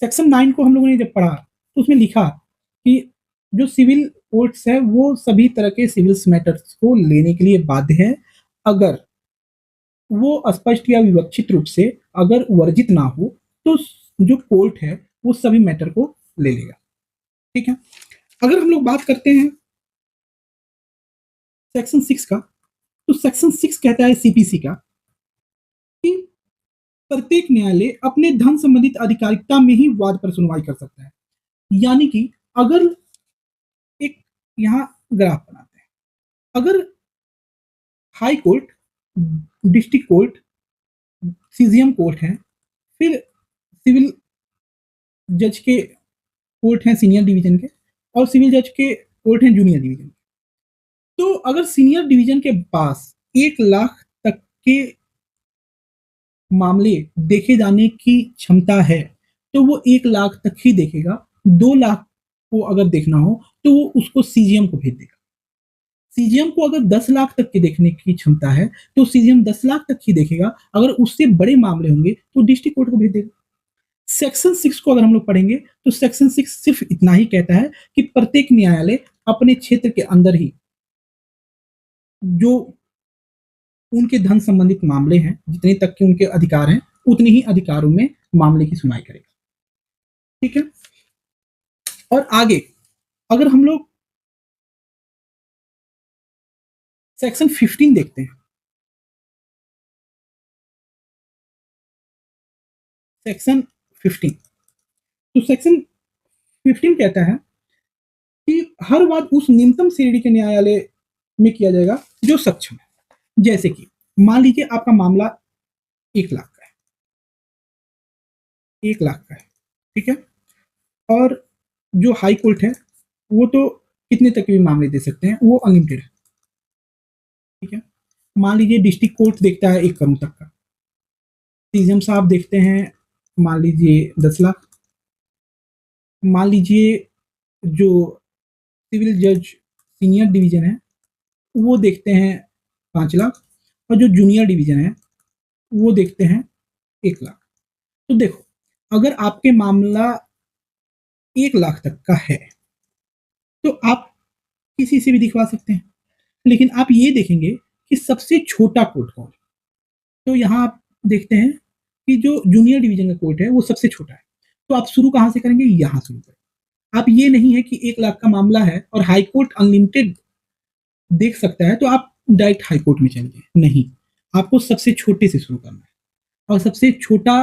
सेक्शन 9 को हम लोगों ने जब पढ़ा तो उसमें लिखा कि जो सिविल कोर्ट्स है वो सभी तरह के सिविल मैटर्स को लेने के लिए बाध्य है, अगर वो स्पष्ट या विवक्षित रूप से अगर वर्जित ना हो तो जो कोर्ट है वो सभी मैटर को ले लेगा, ठीक है। अगर हम लोग बात करते हैं सेक्शन 6 का, तो सेक्शन 6 कहता है सीपीसी का कि प्रत्येक न्यायालय अपने धन संबंधित आधिकारिकता में ही वाद पर सुनवाई कर सकता है। यानी कि अगर एक, यहां ग्राफ बनाते हैं, अगर high court, district court, CGM court है, फिर सिविल जज के कोर्ट हैं सीनियर डिवीजन के, और सिविल जज के कोर्ट हैं जूनियर डिवीजन के। तो अगर सीनियर डिवीजन के पास 1 लाख तक के मामले देखे जाने की क्षमता है तो वो 1 लाख तक ही देखेगा। 2 लाख को अगर देखना हो तो वो उसको सीजीएम को भेज देगा। सीजीएम को अगर 10 लाख तक के देखने की क्षमता है तो सीजीएम 10 लाख तक ही देखेगा। अगर उससे बड़े मामले होंगे तो डिस्ट्रिक्ट कोर्ट को भेज देगा। सेक्शन 6 को अगर हम लोग पढ़ेंगे तो सेक्शन 6 सिर्फ इतना ही कहता है कि प्रत्येक न्यायालय अपने क्षेत्र के अंदर ही जो उनके धन संबंधित मामले हैं, जितने तक के उनके अधिकार हैं, उतने ही अधिकारों में मामले की सुनवाई करेगा, ठीक है। और आगे अगर हम लोग सेक्शन 15 देखते हैं, सेक्शन 15, तो सेक्शन 15 कहता है कि हर वाद उस न्यूनतम श्रेणी के न्यायालय में किया जाएगा जो सक्षम है। जैसे कि मान लीजिए आपका मामला 1 लाख का है, 1 लाख का है, ठीक है। और जो हाई कोर्ट है वो तो कितने तक के भी मामले दे सकते हैं, वो अनलिमिटेड है, ठीक है। मान लीजिए डिस्ट्रिक्ट कोर्ट देखता है 1 करोड़ तक का, सीजीएम साहब देखते हैं मान लीजिए 10 लाख, मान लीजिए जो सिविल जज सीनियर डिवीजन है वो देखते हैं 5 लाख, और जो जूनियर डिवीजन है वो देखते हैं 1 लाख। तो देखो, अगर आपके मामला 1 लाख तक का है तो आप किसी से भी दिखवा सकते हैं, लेकिन आप ये देखेंगे कि सबसे छोटा कोर्ट कौन है। तो यहाँ आप देखते हैं कि जो जूनियर डिवीजन का कोर्ट है वो सबसे छोटा है, तो आप शुरू कहाँ से करेंगे, यहाँ शुरू करें। आप ये नहीं है कि 1 लाख का मामला है और हाई कोर्ट अनलिमिटेड देख सकता है तो आप डायरेक्ट हाई कोर्ट में चलिए, नहीं, आपको सबसे छोटे से शुरू करना है। और सबसे छोटा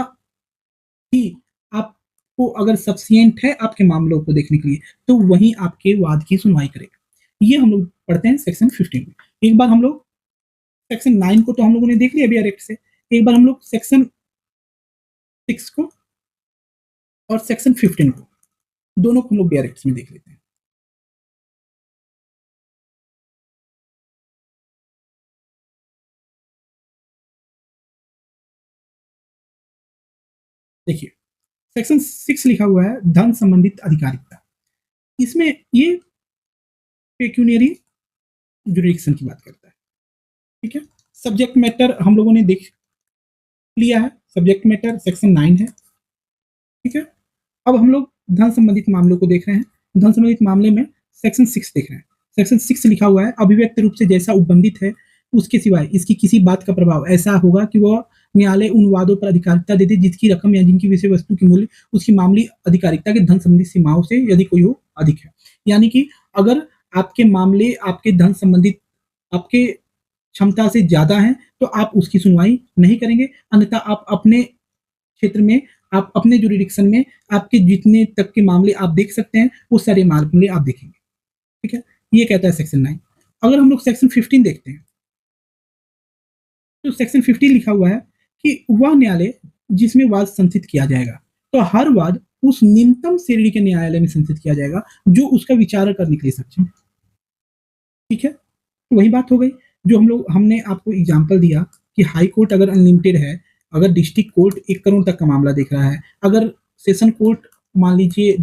ही आपको अगर सफिशिएंट है आपके मामलों को देखने के लिए तो वहीं आपके वाद की सुनवाई करेगा। ये हम लोग पढ़ते हैं सेक्शन 15 में। एक बार हम लोग सेक्शन 9 को तो हम लोगों ने देख लिया डायरेक्ट से, एक बार हम लोग सेक्शन 6 को और सेक्शन 15 को, दोनों को हम लोग डायरेक्ट में देख लेते हैं। देखिए सेक्शन 6 लिखा हुआ है धन संबंधित अधिकारिता। इसमें ये पेक्यूनियरी जुरिडिक्शन की बात करता है। ठीक है, सब्जेक्ट मैटर हम लोगों ने देख लिया है, सब्जेक्ट मैटर सेक्शन 9 है। ठीक है, अब हम लोग धन संबंधित मामलों को देख रहे हैं। धन संबंधित मामले में सेक्शन 6 देख रहे हैं। सेक्शन 6 लिखा हुआ है अभिव्यक्त रूप से जैसा उपबंधित है उसके सिवाय इसकी किसी बात का प्रभाव ऐसा होगा कि वह न्यायालय उन वादों पर अधिकारिता देते जिसकी रकम या जिनकी विषय वस्तु की मूल्य उसकी मामूली अधिकारिता के धन संबंधी सीमाओं से यदि कोई हो अधिक है। यानी कि अगर आपके मामले आपके धन संबंधित आपके क्षमता से ज्यादा है तो आप उसकी सुनवाई नहीं करेंगे, अन्यथा आप अपने क्षेत्र में आप अपने जुरिडिक्शन में आपके जितने तक के मामले आप देख सकते हैं वो सारे मामले आप देखेंगे। ठीक है, ये कहता है सेक्शन 9। अगर हम लोग सेक्शन 15 देखते हैं तो सेक्शन 15 लिखा हुआ है कि वह न्यायालय जिसमें वाद संचित किया जाएगा, तो हर वाद उस न्यूनतम श्रेणी के न्यायालय में संचित किया जाएगा जो उसका विचार करने के लिए सक्षम है। ठीक है, तो वही बात हो गई जो हमने आपको एग्जाम्पल दिया कि हाई कोर्ट अगर अनलिमिटेड है, अगर डिस्ट्रिक्ट कोर्ट 1 करोड़ तक का मामला देख रहा है, अगर सेशन कोर्ट मान लीजिए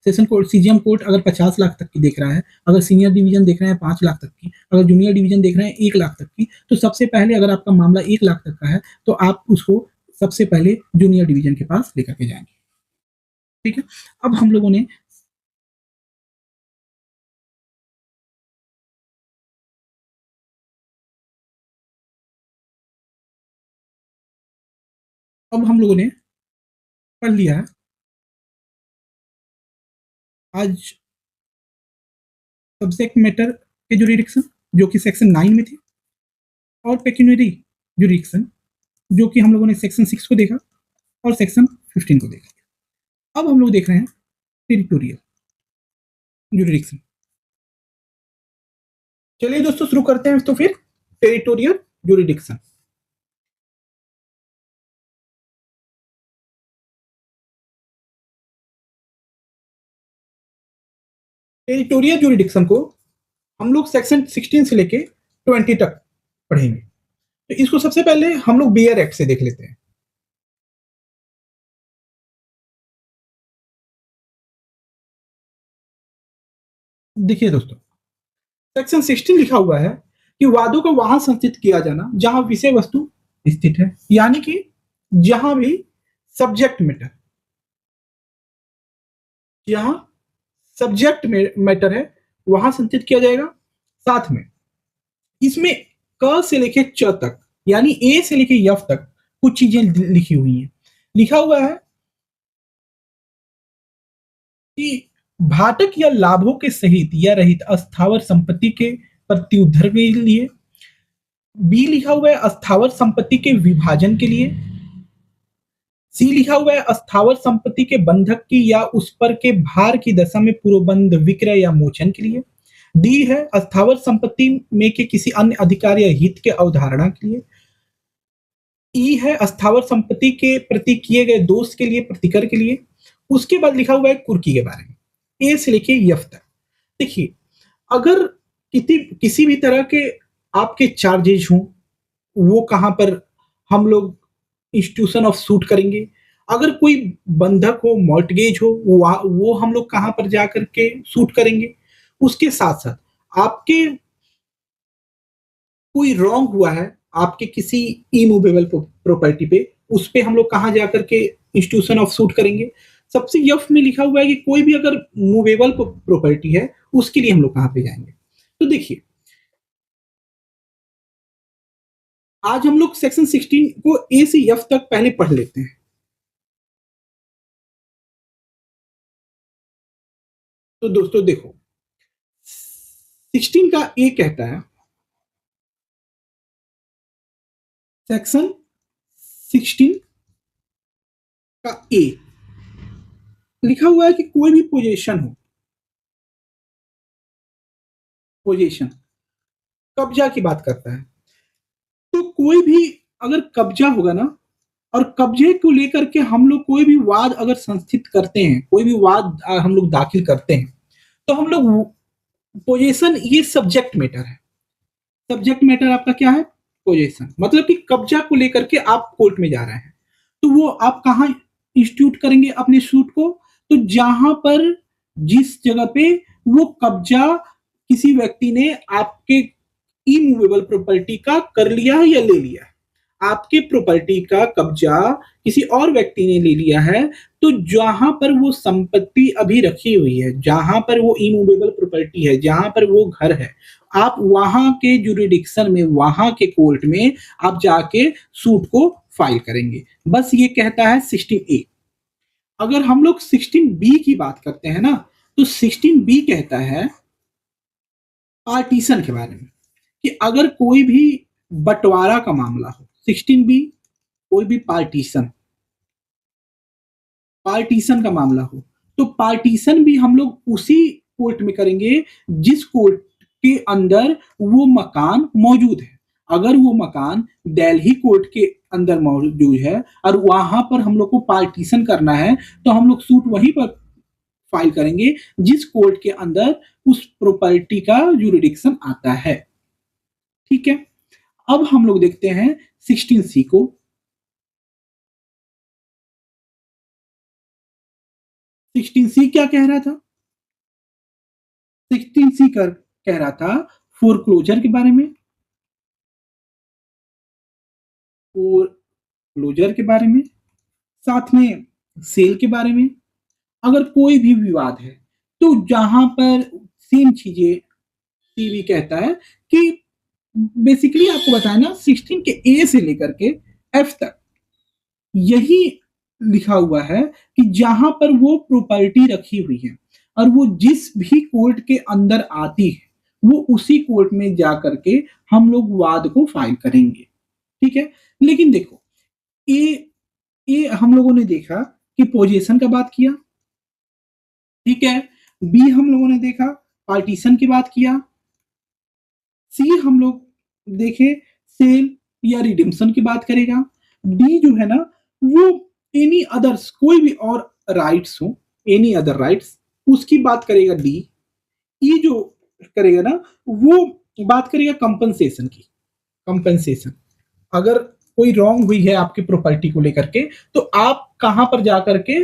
सेशन कोर्ट सीजीएम कोर्ट अगर 50 लाख तक की देख रहा है, अगर सीनियर डिवीजन देख रहे हैं 5 लाख तक की, अगर जूनियर डिवीजन देख रहे हैं 1 लाख तक की, तो सबसे पहले अगर आपका मामला 1 लाख तक का है तो आप उसको सबसे पहले जूनियर डिवीजन के पास लेकर के जाएंगे। ठीक है, अब हम लोगों ने पढ़ लिया है आज सब्जेक्ट मैटर के जुरिडिक्शन जो कि सेक्शन 9 में थे, और पेक्यूनियरी जुरिडिक्शन जो कि हम लोगों ने सेक्शन 6 को देखा और सेक्शन 15 को देखा। अब हम लोग देख रहे हैं टेरिटोरियल जुरिडिक्शन। चलिए दोस्तों शुरू करते हैं तो फिर टेरिटोरियल जुरिडिक्शन। टेरिटोरियल जुरिडिक्शन को हम लोग सेक्शन 16 से लेके 20 तक पढ़ेंगे। तो इसको सबसे पहले हम लोग बियर एक्ट से देख लेते हैं। देखिए दोस्तों, सेक्शन 16 लिखा हुआ है कि वादों को वहां संचित किया जाना जहां विषय वस्तु स्थित है, यानी कि जहां भी सब्जेक्ट मैटर जहां सब्जेक्ट मैटर है वहां संचित किया जाएगा। साथ में इसमें क से लेके च तक यानी ए से लेके यफ तक कुछ चीजें लिखी हुई हैं। लिखा हुआ है कि भाटक या लाभों के सहित या रहित अस्थावर संपत्ति के प्रत्युद्धार के लिए। बी लिखा हुआ है अस्थावर संपत्ति के विभाजन के लिए। सी लिखा हुआ है अस्थावर संपत्ति के बंधक की या उस पर के भार की दशा में पूर्वबंध विक्रय या मोचन के लिए। डी है अस्थावर संपत्ति में के किसी अन्य अधिकार या हित के अवधारणा के लिए। ई है अस्थावर संपत्ति के प्रति किए गए दोष के लिए प्रतिकर के लिए। उसके बाद लिखा हुआ है कुर्की के बारे में, ए से लेके यफ तक। देखिए, अगर किसी भी तरह के आपके चार्जेज हों वो कहां पर हम लोग इंस्टीट्यूशन ऑफ सूट करेंगे। अगर कोई बंधक हो मॉर्टगेज हो वो हम लोग कहां पर जाकर के सूट करेंगे। उसके साथ साथ आपके कोई रॉन्ग हुआ है आपके किसी इमूवेबल प्रॉपर्टी पे, उस पे हम लोग कहां जाकर के इंस्टीट्यूशन ऑफ सूट करेंगे। सबसे यफ में लिखा हुआ है कि कोई भी अगर मूवेबल प्रॉपर्टी है उसके लिए हम लोग कहां पे जाएंगे। तो देखिए, आज हम लोग सेक्शन 16 को ए से एफ तक पहले पढ़ लेते हैं। तो दोस्तों देखो, 16 का ए कहता है, सेक्शन 16 का ए लिखा हुआ है कि कोई भी पोजीशन हो, पोजीशन कब्जा की बात करता है। तो कोई भी अगर कब्जा होगा ना, और कब्जे को लेकर के हम लोग कोई भी वाद अगर संस्थित करते हैं, कोई भी वाद हम लोग दाखिल करते हैं, तो हम लोग पोजीशन, ये सब्जेक्ट मैटर है। सब्जेक्ट मैटर आपका क्या है? पोजीशन। मतलब कि कब्जा को लेकर के आप कोर्ट में जा रहे हैं। तो वो आप कहाँ इंस्टीट्यूट करेंगे अपने सूट को? तो जहां पर जिस जगह पे वो कब्जा किसी व्यक्ति ने आपके इमूवेबल प्रॉपर्टी का कर लिया है या ले लिया है, आपके प्रॉपर्टी का कब्जा किसी और व्यक्ति ने ले लिया है, तो जहां पर वो संपत्ति अभी रखी हुई है, जहां पर वो इमूवेबल प्रॉपर्टी है, जहां पर वो घर है, आप वहां के जुरिडिक्शन में, वहां के कोर्ट में आप जाके सूट को फाइल करेंगे। बस ये कहता है 16A। अगर हम लोग 16B की बात करते हैं ना, तो 16B कहता है पार्टीशन के बारे में, कि अगर कोई भी बंटवारा का मामला हो, 16B कोई भी पार्टीशन पार्टीशन का मामला हो, तो पार्टीशन भी हम लोग उसी कोर्ट में करेंगे जिस कोर्ट के अंदर वो मकान मौजूद है। अगर वो मकान दिल्ली कोर्ट के अंदर मौजूद है और वहां पर हम लोग को पार्टीशन करना है, तो हम लोग सूट वहीं पर फाइल करेंगे जिस कोर्ट के अंदर उस प्रॉपर्टी का जुरिडिक्शन आता है। ठीक है, अब हम लोग देखते हैं 16C को। 16C क्या कह रहा था? 16C कह रहा था फोरक्लोजर के बारे में, फोरक्लोजर के बारे में, साथ में सेल के बारे में। अगर कोई भी विवाद है, तो जहां पर सेम चीजें टीवी कहता है कि बेसिकली आपको बताया ना, 16 के ए से लेकर के एफ तक यही लिखा हुआ है कि जहां पर वो प्रॉपर्टी रखी हुई है और वो जिस भी कोर्ट के अंदर आती है, वो उसी कोर्ट में जा करके हम लोग वाद को फाइल करेंगे। ठीक है, लेकिन देखो, ए हम लोगों ने देखा कि पोजीशन का बात किया, ठीक है। बी हम लोगों ने देखा पार्टीशन की बात किया। सी हम लोग देखे सेल या रिडिम्पशन की बात करेगा। डी जो है ना, वो एनी अदर्स, कोई भी और राइट्स हो, एनी अदर राइट्स, उसकी बात करेगा डी। ई जो करेगा ना, वो बात करेगा कंपनसेशन की। कंपनसेशन, अगर कोई रॉन्ग हुई है आपकी प्रॉपर्टी को लेकर के, तो आप कहां पर जाकर के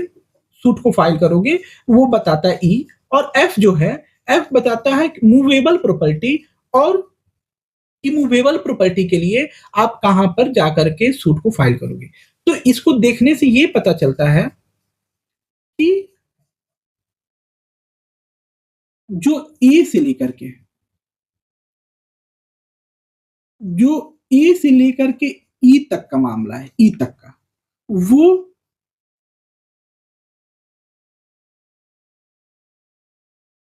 सूट को फाइल करोगे, वो बताता है ई। और एफ जो है, एफ बताता है मूवेबल प्रॉपर्टी, और इमूवेबल प्रॉपर्टी के लिए आप कहां पर जाकर के सूट को फाइल करोगे। तो इसको देखने से ये पता चलता है कि जो ए से लेकर के जो ए से लेकर के ई तक का मामला है, ई तक का, वो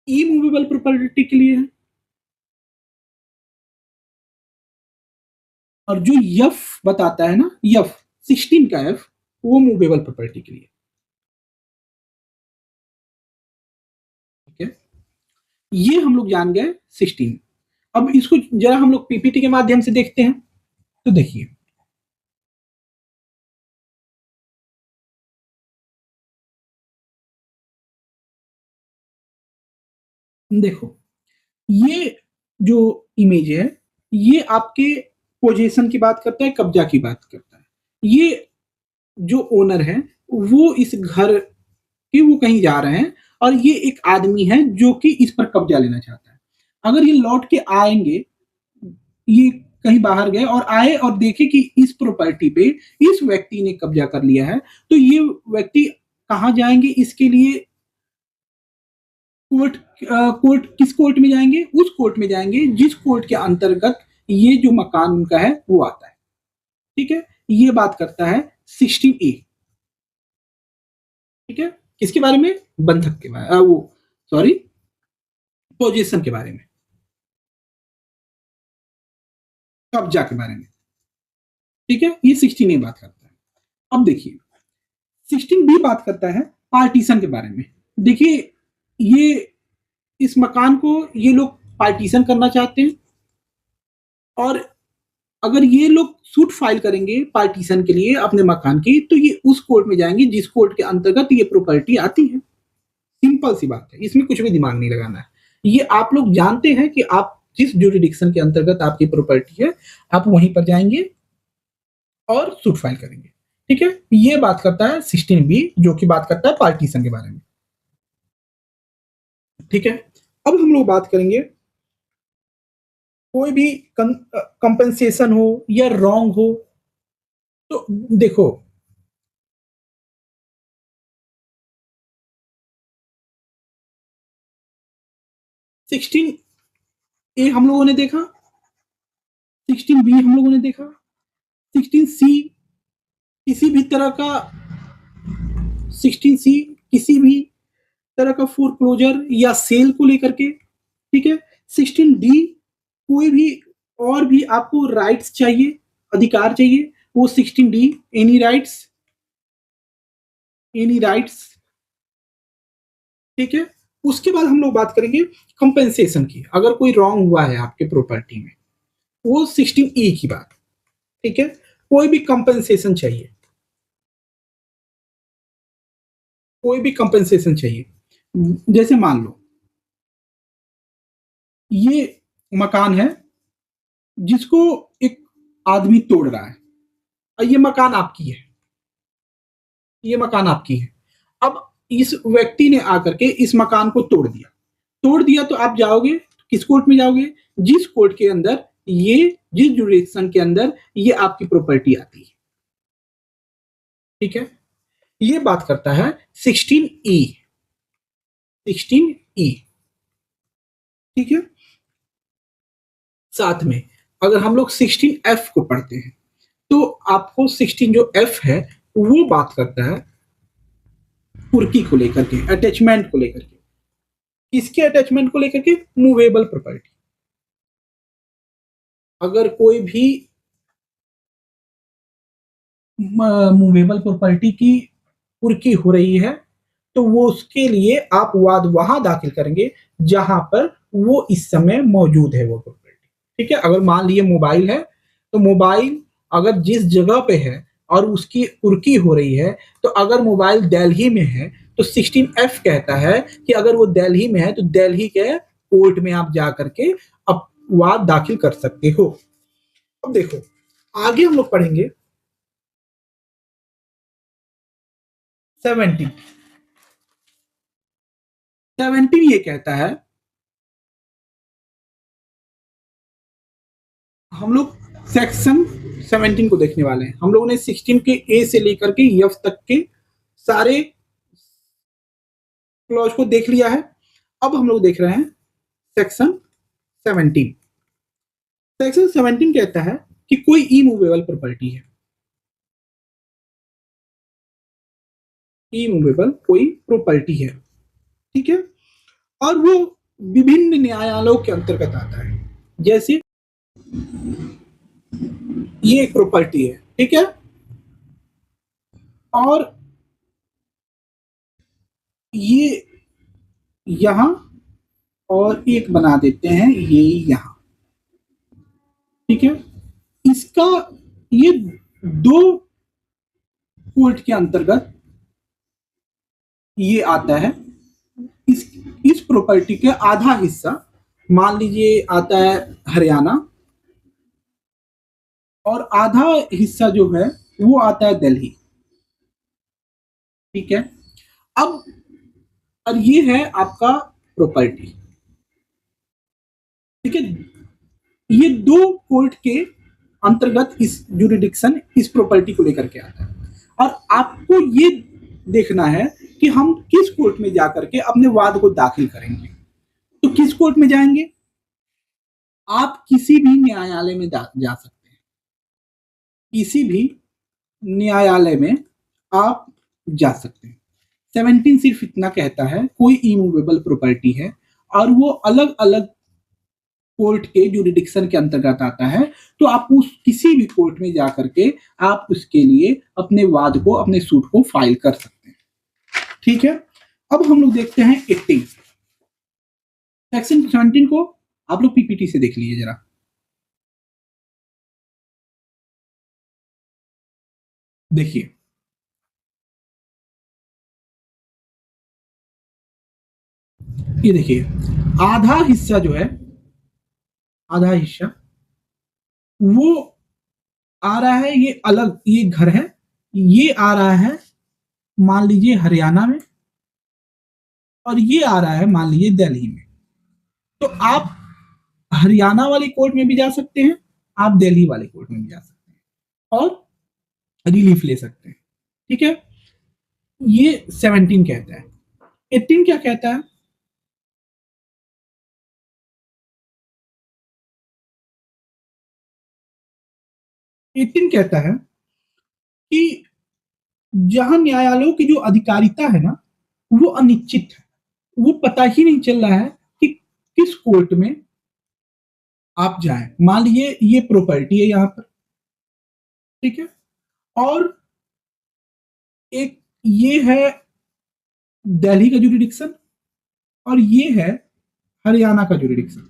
इमूवेबल प्रॉपर्टी के लिए है। और जो यफ बताता है ना, यफ 16 का एफ, वो मूवेबल प्रॉपर्टी के लिए। ठीक है, ये हम लोग जान गए 16। अब इसको जरा हम लोग पीपीटी के माध्यम से देखते हैं। तो देखिए, देखो, ये जो इमेज है, ये आपके पोजीशन की बात करता है, कब्जा की बात करता है। ये जो ओनर है, वो इस घर के वो कहीं जा रहे हैं, और ये एक आदमी है जो कि इस पर कब्जा लेना चाहता है। अगर ये लौट के आएंगे, ये कहीं बाहर गए और आए और देखे कि इस प्रॉपर्टी पे इस व्यक्ति ने कब्जा कर लिया है, तो ये व्यक्ति कहाँ जाएंगे? इसके लिए कोर्ट किस कोर्ट में जाएंगे? उस कोर्ट में जाएंगे जिस कोर्ट के अंतर्गत ये जो मकान उनका है वो आता है। ठीक है, ये बात करता है 16A। ठीक है, किसके बारे में? बंधक के बारे वो सॉरी पोजीशन के बारे में, कब्जा के बारे में। ठीक है, ये 16A बात करता है। अब देखिए, 16B बात करता है पार्टीशन के बारे में। देखिए, ये इस मकान को ये लोग पार्टीशन करना चाहते हैं, और अगर ये लोग सूट फाइल करेंगे पार्टीशन के लिए अपने मकान की, तो ये उस कोर्ट में जाएंगे जिस कोर्ट के अंतर्गत ये प्रॉपर्टी आती है। सिंपल सी बात है, इसमें कुछ भी दिमाग नहीं लगाना है। ये आप लोग जानते हैं कि आप जिस जुरिडिक्शन के अंतर्गत आपकी प्रॉपर्टी है, आप वहीं पर जाएंगे और सूट फाइल करेंगे। ठीक है, ये बात करता है 16B, जो कि बात करता है पार्टीशन के बारे में। ठीक है, अब हम लोग बात करेंगे कोई भी कंपनसेशन हो या रॉन्ग हो। तो देखो, सिक्सटीन ए हम लोगों ने देखा, 16B हम लोगों ने देखा, 16C किसी भी तरह का 16C किसी भी तरह का फोरक्लोजर या सेल को लेकर के। ठीक है, 16D कोई भी और भी आपको राइट्स चाहिए, अधिकार चाहिए, वो 16D any rights, any rights. ठीक है, उसके बाद हम लोग बात करेंगे कंपेंसेशन की। अगर कोई रॉन्ग हुआ है आपके प्रॉपर्टी में, वो 16E की बात। ठीक है, कोई भी कंपेंसेशन चाहिए, कोई भी कंपेंसेशन चाहिए। जैसे मान लो ये मकान है जिसको एक आदमी तोड़ रहा है, और ये मकान आपकी है, ये मकान आपकी है। अब इस व्यक्ति ने आकर के इस मकान को तोड़ दिया, तोड़ दिया तो आप जाओगे किस कोर्ट में जाओगे? जिस कोर्ट के अंदर ये, जिस जुरिडिक्शन के अंदर ये आपकी प्रॉपर्टी आती है। ठीक है, ये बात करता है 16E, 16E। ठीक है, साथ में अगर हम लोग 16F को पढ़ते हैं तो आपको 16 जो F है वो बात करता है कुर्की को लेकर के, अटैचमेंट को लेकर के। किसके अटैचमेंट को लेकर के? Movable property. अगर कोई भी मूवेबल प्रॉपर्टी की कुर्की हो रही है तो वो उसके लिए आप वाद वहां दाखिल करेंगे जहां पर वो इस समय मौजूद है वो प्रॉपर्टी। ठीक है, अगर मान लीजिए मोबाइल है तो मोबाइल अगर जिस जगह पे है और उसकी कुर्की हो रही है, तो अगर मोबाइल दिल्ली में है तो 16F कहता है कि अगर वो दिल्ली में है तो दिल्ली के कोर्ट में आप जा करके अपवाद दाखिल कर सकते हो। अब देखो आगे हम लोग पढ़ेंगे 17। 17 ये कहता है, हम लोग सेक्शन 17 को देखने वाले हैं। हम लोगों ने 16 के ए से लेकर के एफ तक के सारे क्लॉज को देख लिया है। अब हम लोग देख रहे हैं सेक्शन 17। सेक्शन 17 कहता है कि कोई इमूवेबल प्रॉपर्टी है, इमूवेबल कोई प्रॉपर्टी है। ठीक है, और वो विभिन्न न्यायालयों के अंतर्गत आता है। जैसे ये एक प्रॉपर्टी है, ठीक है, और ये यहां और एक बना देते हैं ये यहां। ठीक है, इसका ये दो कोर्ट के अंतर्गत ये आता है। इस प्रॉपर्टी के आधा हिस्सा मान लीजिए आता है हरियाणा, और आधा हिस्सा जो है वो आता है दिल्ली। ठीक है, अब और ये है आपका प्रॉपर्टी। ठीक है, ये दो कोर्ट के अंतर्गत इस जुरिडिक्शन इस प्रॉपर्टी को लेकर के आता है, और आपको ये देखना है कि हम किस कोर्ट में जाकर के अपने वाद को दाखिल करेंगे। तो किस कोर्ट में जाएंगे? आप किसी भी न्यायालय में जा सकते हैं, किसी भी न्यायालय में आप जा सकते हैं। 17 सिर्फ इतना कहता है कोई इमूवेबल प्रॉपर्टी है और वो अलग अलग कोर्ट के जुरिडिक्शन के अंतर्गत आता है, तो आप उस किसी भी कोर्ट में जाकर के आप उसके लिए अपने वाद को, अपने सूट को फाइल कर सकते हैं। ठीक है, अब हम लोग देखते हैं 18। सेक्शन 17 को आप लोग पीपीटी से देख लीजिए जरा। देखिए ये देखिए, आधा हिस्सा जो है, आधा हिस्सा वो आ रहा है, ये अलग, ये घर है, ये आ रहा है मान लीजिए हरियाणा में, और ये आ रहा है मान लीजिए दिल्ली में। तो आप हरियाणा वाले कोर्ट में भी जा सकते हैं, आप दिल्ली वाले कोर्ट में भी जा सकते हैं और रिलीफ ले सकते हैं। ठीक है, ये 17 कहता है। 18 क्या कहता है? एटीन कहता है कि जहां न्यायालयों की जो अधिकारिता है ना, वो अनिश्चित है, वो पता ही नहीं चल रहा है कि किस कोर्ट में आप जाएं। मान लीजिए ये प्रॉपर्टी है यहाँ पर, ठीक है, और एक ये है दिल्ली का जुरिडिक्शन और ये है हरियाणा का जुरिडिक्शन।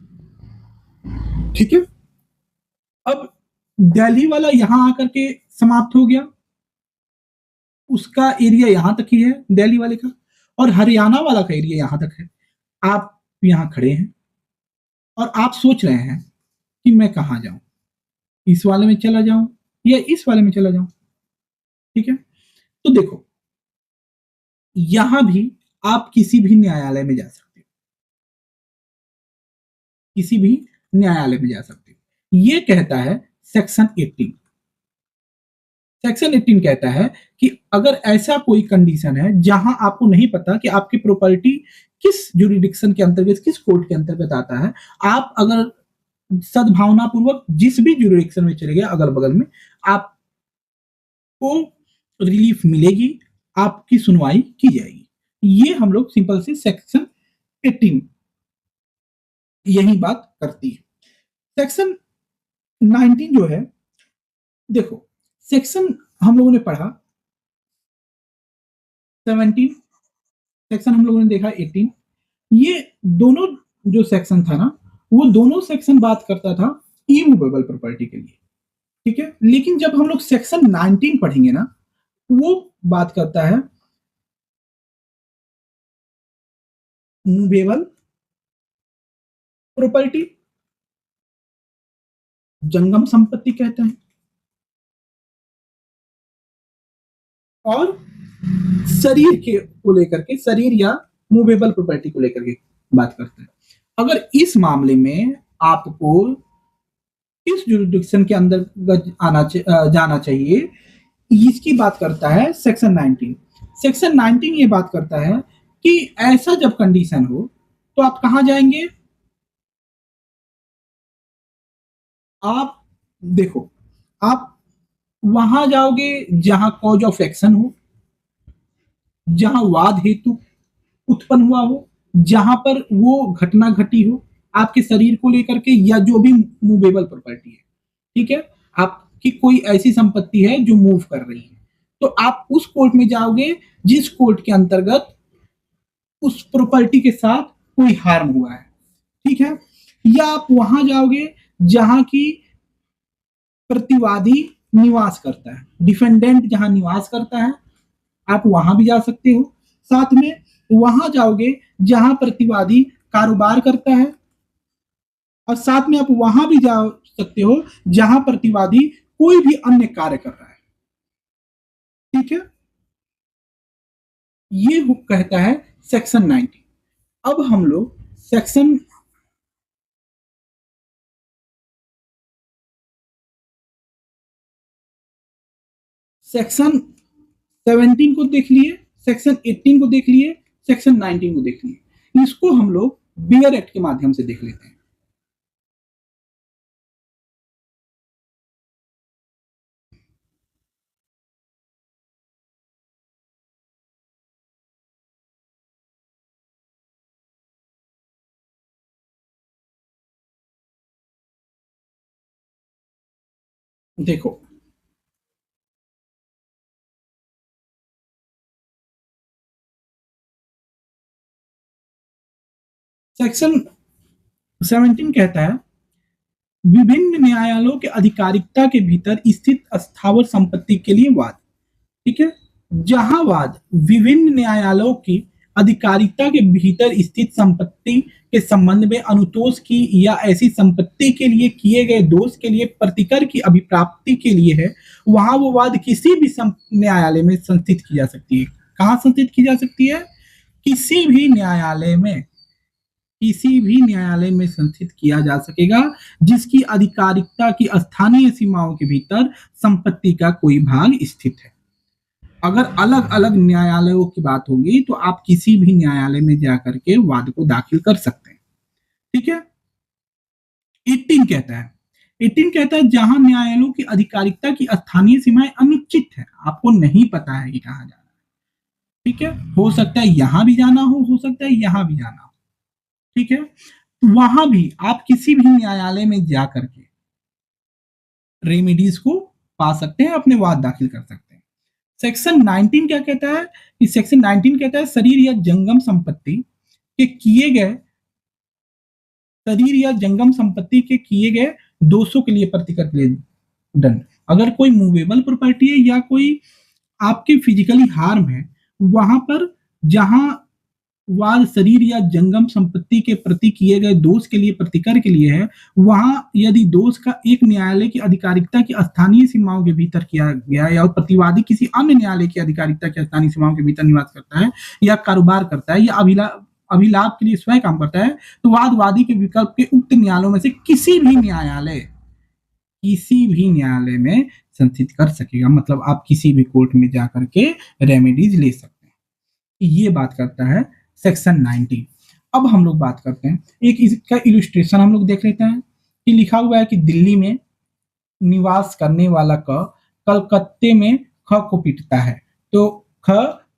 ठीक है, अब दिल्ली वाला यहां आकर के समाप्त हो गया, उसका एरिया यहां तक ही है दिल्ली वाले का, और हरियाणा वाला का एरिया यहां तक है। आप यहां खड़े हैं और आप सोच रहे हैं कि मैं कहां जाऊं, इस वाले में चला जाऊं या इस वाले में चला जाऊं। ठीक है, तो देखो यहां भी आप किसी भी न्यायालय में जा सकते हो, किसी भी न्यायालय में जा सकते हो। ये कहता है सेक्शन 18। सेक्शन 18 कहता है कि अगर ऐसा कोई कंडीशन है जहां आपको नहीं पता कि आपकी प्रॉपर्टी किस जुरिडिक्शन के अंतर्गत, किस कोर्ट के अंतर्गत आता है, आप अगर सद्भावना पूर्वक जिस भी जुरिडिक्शन में चले गए अगल बगल में, आपको रिलीफ मिलेगी, आपकी सुनवाई की जाएगी। ये हम लोग सिंपल से सेक्शन 18 यही बात करती है। सेक्शन 19 जो है, देखो सेक्शन हम लोगों ने पढ़ा 17, सेक्शन हम लोगों ने देखा 18। ये दोनों जो सेक्शन था ना, वो दोनों सेक्शन बात करता था इमूवेबल प्रॉपर्टी के लिए। ठीक है, लेकिन जब हम लोग सेक्शन 19 पढ़ेंगे ना, वो बात करता है मूवेबल प्रॉपर्टी, जंगम संपत्ति कहते हैं, और शरीर के को लेकर के, शरीर या मूवेबल प्रॉपर्टी को लेकर के बात करते हैं। अगर इस मामले में आपको किस जुरिडिक्शन के अंदर जाना चाहिए, इसकी बात करता है सेक्शन 19। सेक्शन 19 ये बात करता है कि ऐसा जब कंडीशन हो तो आप कहां जाएंगे। आप देखो, आप वहां जाओगे जहां कॉज ऑफ एक्शन हो, जहां वाद हेतु उत्पन्न हुआ हो, जहां पर वो घटना घटी हो आपके शरीर को लेकर के, या जो भी मूवेबल प्रॉपर्टी है। ठीक है, आपकी कोई ऐसी संपत्ति है जो मूव कर रही है, तो आप उस कोर्ट में जाओगे जिस कोर्ट के अंतर्गत उस प्रॉपर्टी के साथ कोई हार्म हुआ है। ठीक है, या आप वहां जाओगे जहां की प्रतिवादी निवास करता है, डिफेंडेंट जहां निवास करता है, आप वहां भी जा सकते हो। साथ में वहां जाओगे जहां प्रतिवादी कारोबार करता है, और साथ में आप वहां भी जा सकते हो जहां प्रतिवादी कोई भी अन्य कार्य कर रहा है। ठीक है, ये कहता है सेक्शन 19। अब हम लोग सेक्शन सेक्शन 17 को देख लिए, सेक्शन 18 को देख लिए, सेक्शन 19 को देख लिए। इसको हम लोग बियर एक्ट के माध्यम से देख लेते हैं। देखो सेक्शन 17 कहता है विभिन्न न्यायालयों के अधिकारिकता के भीतर स्थित स्थावर संपत्ति के लिए वाद। ठीक है, जहां वाद विभिन्न न्यायालयों की अधिकारिता के भीतर स्थित संपत्ति के संबंध में अनुतोष की या ऐसी संपत्ति के लिए किए गए दोष के लिए प्रतिकर की अभिप्राप्ति के लिए है, वहां वो वाद किसी भी न्यायालय में संस्थित की जा सकती है। कहाँ संस्थित की जा सकती है? किसी भी न्यायालय में, किसी भी न्यायालय में संस्थित किया जा सकेगा जिसकी आधिकारिकता की स्थानीय सीमाओं के भीतर संपत्ति का कोई भाग स्थित है। अगर अलग अलग न्यायालयों की बात होगी तो आप किसी भी न्यायालय में जाकर के वाद को दाखिल कर सकते हैं। ठीक है। 18 कहता है, 18 कहता है जहां न्यायालयों की आधिकारिकता की स्थानीय सीमाएं अनिश्चित है, आपको नहीं पता है कि कहां जाना है। ठीक है, हो सकता है यहां भी जाना हो सकता है यहां भी जाना हो। ठीक है, वहां भी आप किसी भी न्यायालय में जाकर के रेमेडीज को पा सकते हैं, अपने वाद दाखिल कर सकते हैं। सेक्शन 19 क्या कहता है? कि सेक्शन 19 कहता है शरीर या जंगम संपत्ति के किए गए, शरीर या जंगम संपत्ति के किए गए दोषों के लिए प्रतिकर के लिए दंड। अगर कोई मूवेबल प्रॉपर्टी है या कोई आपके फिजिकली हार्म है, वहां पर जहां वाद शरीर या जंगम संपत्ति के प्रति किए गए दोष के लिए प्रतिकर के लिए है, वहां यदि दोष का एक न्यायालय की आधिकारिकता की स्थानीय सीमाओं के भीतर किया गया या प्रतिवादी किसी अन्य न्यायालय की आधिकारिकता की स्थानीय सीमाओं के भीतर निवास करता है या कारोबार करता है या अभिलाभ के लिए स्वयं काम करता है, तो वादवादी के विकल्प के उक्त न्यायालयों में से किसी भी न्यायालय में संस्थित कर सकेगा। मतलब आप किसी भी कोर्ट में जाकर के रेमेडीज ले सकते हैं। ये बात करता है सेक्शन 19। अब हम लोग बात करते हैं, एक इसका इलस्ट्रेशन हम लोग देख लेते हैं कि लिखा हुआ है कि दिल्ली में निवास करने वाला क कलकत्ते में ख को पीटता है। तो ख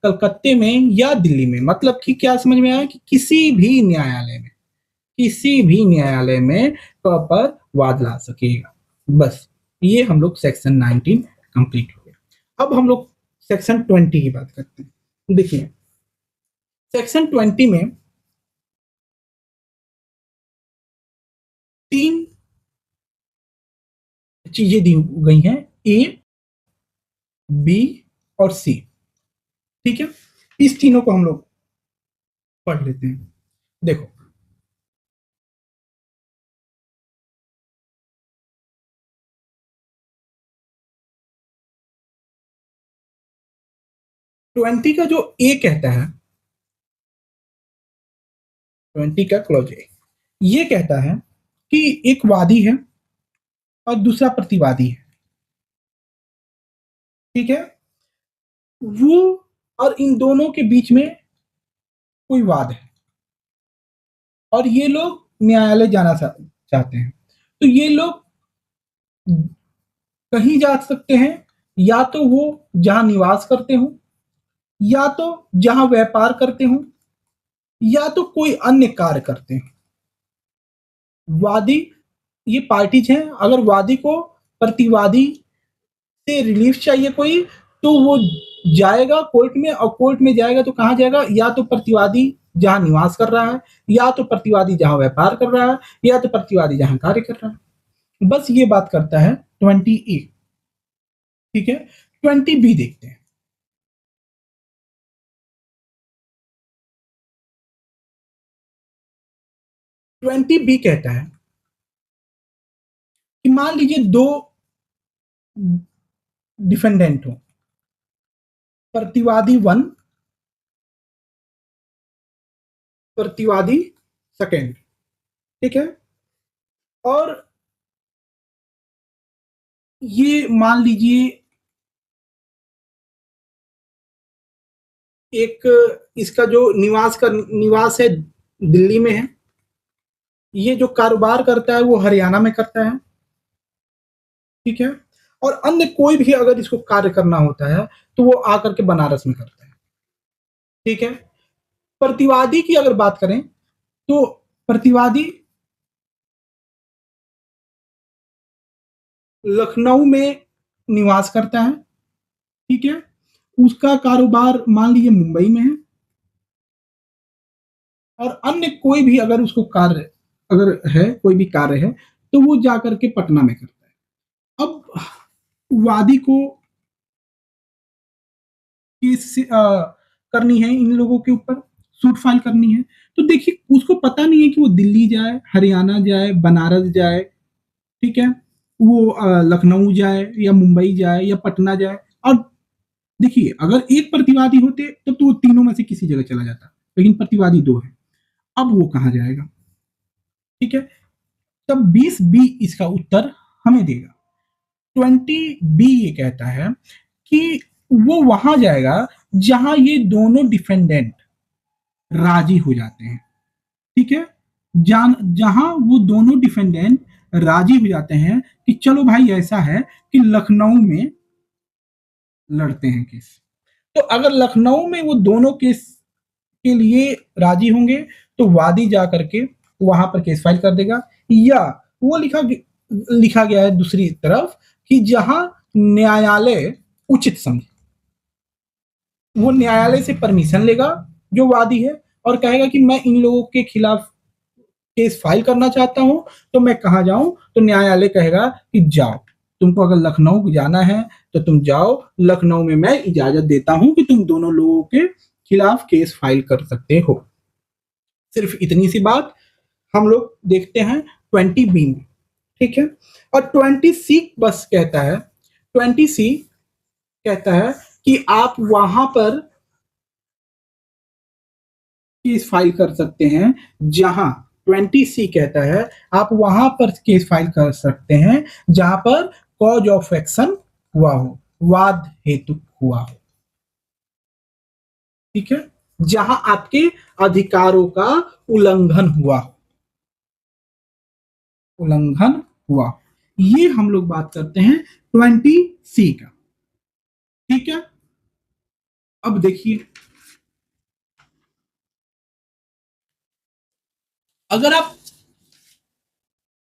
कलकत्ते में या दिल्ली में, मतलब कि क्या समझ में आया कि किसी भी न्यायालय में क पर वाद ला सकेगा। बस ये हम लोग सेक्शन 19 कंप्लीट हो गया। अब हम लोग सेक्शन 20 की बात करते हैं। देखिए सेक्शन 20 में 3 चीजें दी गई हैं, ए, बी और सी। ठीक है, इस तीनों को हम लोग पढ़ लेते हैं। देखो ट्वेंटी का जो ए कहता है, 20 का क्लॉज ए, ये कहता है कि एक वादी है और दूसरा प्रतिवादी है। ठीक है, वो और इन दोनों के बीच में कोई वाद है और ये लोग न्यायालय जाना चाहते हैं। तो ये लोग कहीं जा सकते हैं, या तो वो जहां निवास करते हो, या तो जहां व्यापार करते हो, या तो कोई अन्य कार्य करते हैं। वादी, ये पार्टीज हैं। अगर वादी को प्रतिवादी से रिलीफ चाहिए कोई, तो वो जाएगा कोर्ट में, और कोर्ट में जाएगा तो कहां जाएगा? या तो प्रतिवादी जहां निवास कर रहा है, या तो प्रतिवादी जहां व्यापार कर रहा है, या तो प्रतिवादी जहां कार्य कर रहा है। बस ये बात करता है 20A। ठीक है, 20B देखते हैं। 20B कहता है कि मान लीजिए 2 डिफेंडेंट हो, प्रतिवादी 1, प्रतिवादी 2। ठीक है, और ये मान लीजिए एक इसका जो निवास है दिल्ली में है, ये जो कारोबार करता है वो हरियाणा में करता है। ठीक है, और अन्य कोई भी अगर इसको कार्य करना होता है तो वो आकर के बनारस में करता है। ठीक है, प्रतिवादी की अगर बात करें तो प्रतिवादी लखनऊ में निवास करता है। ठीक है, उसका कारोबार मान लीजिए मुंबई में है, और अन्य कोई भी अगर उसको कार्य अगर है, कोई भी कार्य है, तो वो जाकर के पटना में करता है। अब वादी को केस करनी है इन लोगों के ऊपर, सूट फाइल करनी है, तो देखिए उसको पता नहीं है कि वो दिल्ली जाए, हरियाणा जाए, बनारस जाए, ठीक है, वो लखनऊ जाए या मुंबई जाए या पटना जाए। और देखिए अगर एक प्रतिवादी होते तब तो वो तीनों में से किसी जगह चला जाता, लेकिन प्रतिवादी दो है, अब वो कहाँ जाएगा? ठीक है, तब 20 बी इसका उत्तर हमें देगा। 20 बी ये कहता है कि वो वहां जाएगा जहां ये दोनों डिफेंडेंट राजी हो जाते हैं। ठीक है, जहां वो दोनों डिफेंडेंट राजी हो जाते हैं कि चलो भाई ऐसा है कि लखनऊ में लड़ते हैं केस। तो अगर लखनऊ में वो दोनों केस के लिए राजी होंगे तो वादी जा करके वहां पर केस फाइल कर देगा, या वो लिखा गया है दूसरी तरफ कि जहां न्यायालय उचित समझे, वो न्यायालय से परमिशन लेगा जो वादी है और कहेगा कि मैं इन लोगों के खिलाफ केस फाइल करना चाहता हूं, तो मैं कहां जाऊं? तो न्यायालय कहेगा कि जाओ, तुमको अगर लखनऊ जाना है तो तुम जाओ, लखनऊ में मैं इजाजत देता हूं कि तुम दोनों लोगों के खिलाफ केस फाइल कर सकते हो। सिर्फ इतनी सी बात हम लोग देखते हैं 20 बी में। ठीक है, और 20 सी बस कहता है, 20 सी कहता है कि आप वहां पर केस फाइल कर सकते हैं जहां 20 सी कहता है आप वहां पर केस फाइल कर सकते हैं जहां पर कॉज ऑफ एक्शन हुआ हो, वाद हेतु हुआ हो। ठीक है, जहां आपके अधिकारों का उल्लंघन हुआ, उल्लंघन हुआ, ये हम लोग बात करते हैं 20 सी का। ठीक है, अब देखिए अगर आप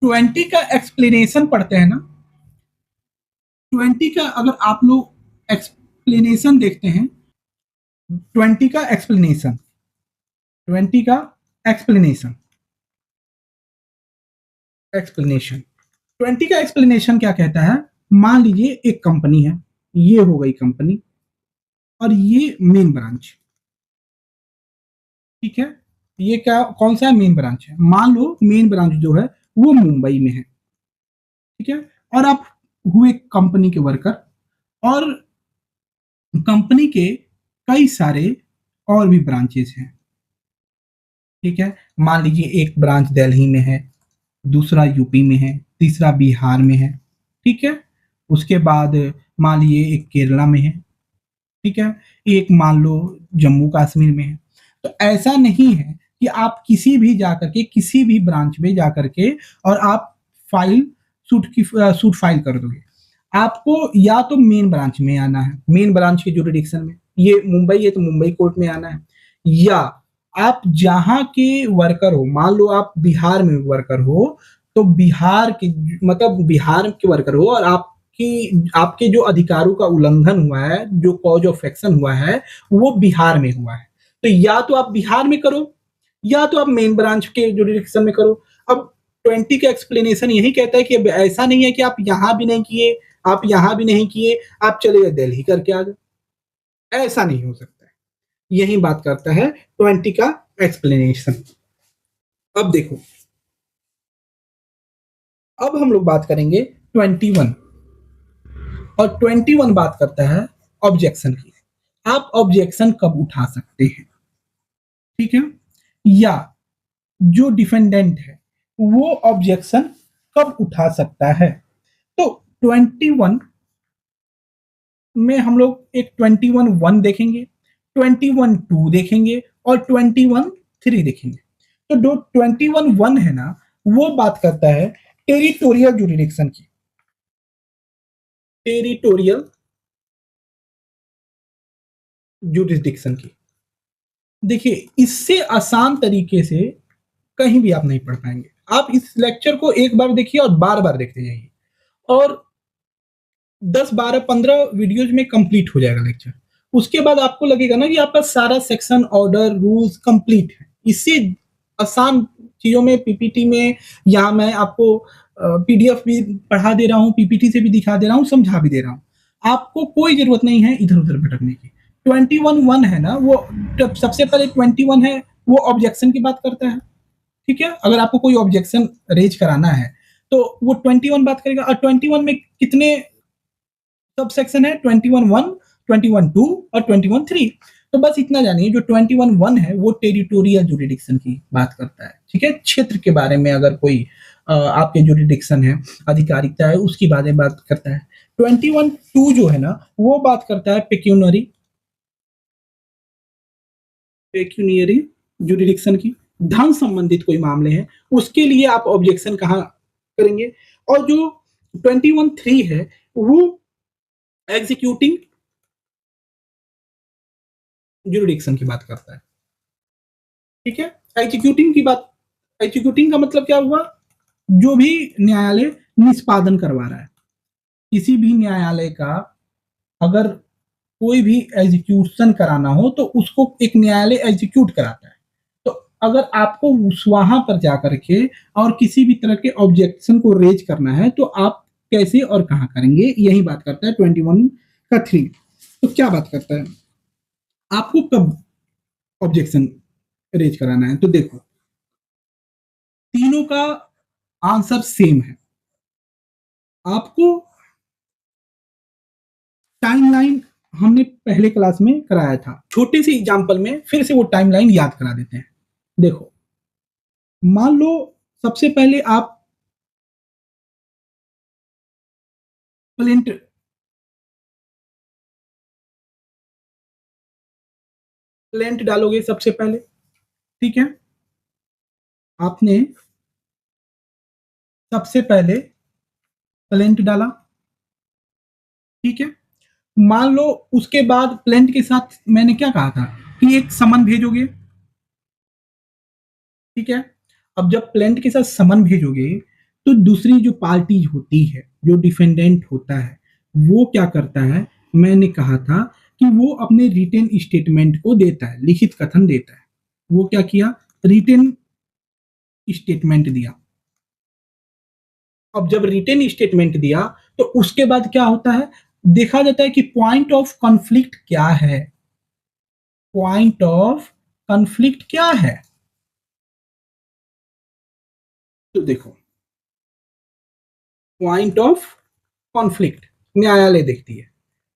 20 का एक्सप्लेनेशन पढ़ते हैं ना, 20 का अगर आप लोग एक्सप्लेनेशन देखते हैं, 20 का एक्सप्लेनेशन, 20 का एक्सप्लेनेशन, एक्सप्लेनेशन 20 का एक्सप्लेनेशन क्या कहता है? मान लीजिए एक कंपनी है, ये हो गई कंपनी और ये मेन ब्रांच। ठीक है, ये क्या कौन सा है? मेन ब्रांच है। मान लो मेन ब्रांच जो है वो मुंबई में है। ठीक है, और आप हुए कंपनी के वर्कर और कंपनी के कई सारे और भी ब्रांचेस हैं। ठीक है, मान लीजिए एक ब्रांच दिल्ली में है, दूसरा यूपी में है, तीसरा बिहार में है। ठीक है, उसके बाद मान लीजिए एक केरला में है। ठीक है, एक मान लो जम्मू कश्मीर में है। तो ऐसा नहीं है कि आप किसी भी जाकर के किसी भी ब्रांच में जाकर के और आप फाइल सूट फाइल कर दोगे। आपको या तो मेन ब्रांच में आना है, मेन ब्रांच के जुरिडिक्शन में, ये मुंबई है तो मुंबई कोर्ट में आना है, या आप जहां के वर्कर हो, मान लो आप बिहार में वर्कर हो तो बिहार के मतलब बिहार के वर्कर हो और आपके जो अधिकारों का उल्लंघन हुआ है, जो कॉज ऑफ एक्शन हुआ है वो बिहार में हुआ है, तो या तो आप बिहार में करो या तो आप मेन ब्रांच के जुरिडिक्शन में करो। अब 20 का एक्सप्लेनेशन यही कहता है कि अब ऐसा नहीं है कि आप यहां भी नहीं किए, आप यहां भी नहीं किए, आप चले गए दिल्ली करके आ गए, ऐसा नहीं हो सकता है। यही बात करता है 20 का एक्सप्लेनेशन। अब देखो, अब हम लोग बात करेंगे 21, और 21 बात करता है ऑब्जेक्शन की। आप ऑब्जेक्शन कब उठा सकते हैं? ठीक है, या जो डिफेंडेंट है वो ऑब्जेक्शन कब उठा सकता है? तो 21 में हम लोग एक 21(1) देखेंगे, 21(2) देखेंगे और 21(3) देखेंगे। तो जो 21(1) है ना, वो बात करता है टेरिटोरियल जुरिडिक्शन की, टेरिटोरियल जुरिडिक्शन की। देखिए इससे आसान तरीके से कहीं भी आप नहीं पढ़ पाएंगे। आप इस लेक्चर को एक बार देखिए और बार बार देखते जाइए, और 10, 12, 15 वीडियोज में कंप्लीट हो जाएगा लेक्चर। उसके बाद आपको लगेगा ना कि आपका सारा सेक्शन, ऑर्डर, रूल्स कंप्लीट है। इससे आसान चीजों में पीपीटी में, यहाँ मैं आपको पीडीएफ भी पढ़ा दे रहा हूँ, पीपीटी से भी दिखा दे रहा हूँ, समझा भी दे रहा हूँ। आपको कोई जरूरत नहीं है इधर उधर भटकने की। 21(1) है ना, वो सबसे पहले 21 है, वो ऑब्जेक्शन की बात करता है। ठीक है, अगर आपको कोई ऑब्जेक्शन रेज कराना है तो वो 21 बात करेगा। और 21 में कितने सब सेक्शन है? 21(1), 21(2) और 21(3). तो बस इतना जानिए, जो 21(1) है वो टेरिटोरियल जुरिडिक्शन की बात करता है। ठीक है, क्षेत्र के बारे में अगर कोई आपके जुरिडिक्शन है, अधिकारिता है, उसकी बारे में बात करता है। 21(2) जो है ना, वो बात करता है पेक्यूनरी जुरिडिक्शन की। धन संबंधित कोई मामले हैं, उसके लिए आप ऑब्जेक्शन कहाँ करेंगे। और जो 21(3) है वो एग्जीक्यूटिंग जुरिडिक्शन की बात करता है। ठीक है, एग्जीक्यूटिंग का मतलब क्या हुआ? जो भी न्यायालय निष्पादन करवा रहा है, किसी भी न्यायालय का अगर कोई भी एग्जीक्यूशन कराना हो तो उसको एक न्यायालय एग्जीक्यूट कराता है। तो अगर आपको वहां पर जाकर के और किसी भी तरह के ऑब्जेक्शन को रेज करना है तो आप कैसे और कहां करेंगे, यही बात करता है 21 का 3। तो क्या बात करता है, आपको कब ऑब्जेक्शन रेज कराना है? तो देखो, तीनों का आंसर सेम है। आपको टाइमलाइन हमने पहले क्लास में कराया था, छोटे से एग्जांपल में फिर से वो टाइमलाइन याद करा देते हैं। देखो, मान लो सबसे पहले आप प्लेंट डालोगे सबसे पहले। ठीक है, आपने सबसे पहले प्लेंट डाला। ठीक है, मान लो उसके बाद प्लेंट के साथ मैंने क्या कहा था कि एक समन भेजोगे। ठीक है, अब जब प्लेंट के साथ समन भेजोगे तो दूसरी जो पार्टी होती है, जो डिफेंडेंट होता है, वो क्या करता है? मैंने कहा था कि वो अपने रिटन स्टेटमेंट को देता है, लिखित कथन देता है। वो क्या किया? रिटन स्टेटमेंट दिया। अब जब रिटन स्टेटमेंट दिया तो उसके बाद क्या होता है? देखा जाता है कि पॉइंट ऑफ कॉन्फ्लिक्ट क्या है। पॉइंट ऑफ कॉन्फ्लिक्ट क्या है? तो देखो, पॉइंट ऑफ कॉन्फ्लिक्ट न्यायालय देखती है।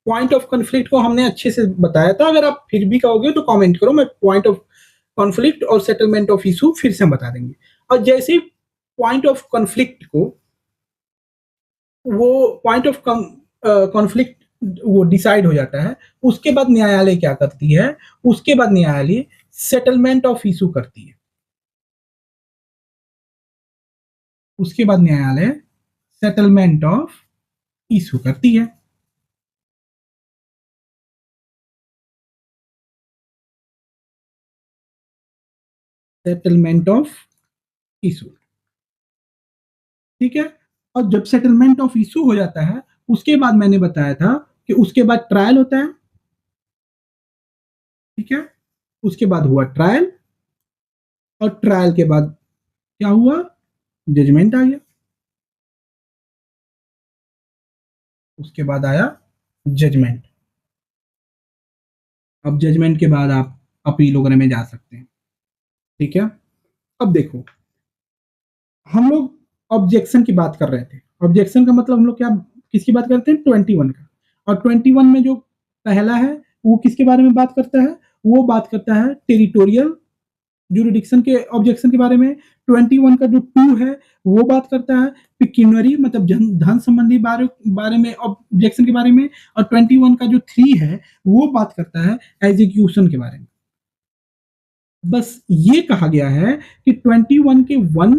पॉइंट ऑफ कॉन्फ्लिक्ट को हमने अच्छे से बताया था, अगर आप फिर भी कहोगे तो कमेंट करो, मैं पॉइंट ऑफ कॉन्फ्लिक्ट और सेटलमेंट ऑफ इशू फिर से हम बता देंगे। और जैसे पॉइंट ऑफ कॉन्फ्लिक्ट को, वो पॉइंट ऑफ कॉन्फ्लिक्ट वो डिसाइड हो जाता है, उसके बाद न्यायालय क्या करती है? उसके बाद न्यायालय सेटलमेंट ऑफ इशू करती है। उसके बाद न्यायालय सेटलमेंट ऑफ इशू करती है। Settlement of issue. ठीक है, और जब सेटलमेंट ऑफ इशू हो जाता है, उसके बाद मैंने बताया था कि उसके बाद ट्रायल होता है। ठीक है, उसके बाद हुआ ट्रायल, और ट्रायल के बाद क्या हुआ? जजमेंट आ गया। उसके बाद आया जजमेंट। अब जजमेंट के बाद आप अपील वगैरह में जा सकते हैं। ठीक है, अब देखो, हम लोग ऑब्जेक्शन की बात कर रहे थे। ऑब्जेक्शन का मतलब हम लोग क्या, किसकी बात करते हैं? 21 का। और 21 में जो पहला है वो किसके बारे में बात करता है? वो बात करता है टेरिटोरियल जुरिडिक्शन के ऑब्जेक्शन के बारे में। 21 का जो 2 है वो बात करता है पिक्यूनरी मतलब धन संबंधी बारे में ऑब्जेक्शन के बारे में। और 21 का जो 3 है वो बात करता है एग्जीक्यूशन के बारे में। बस ये कहा गया है कि 21 के 1,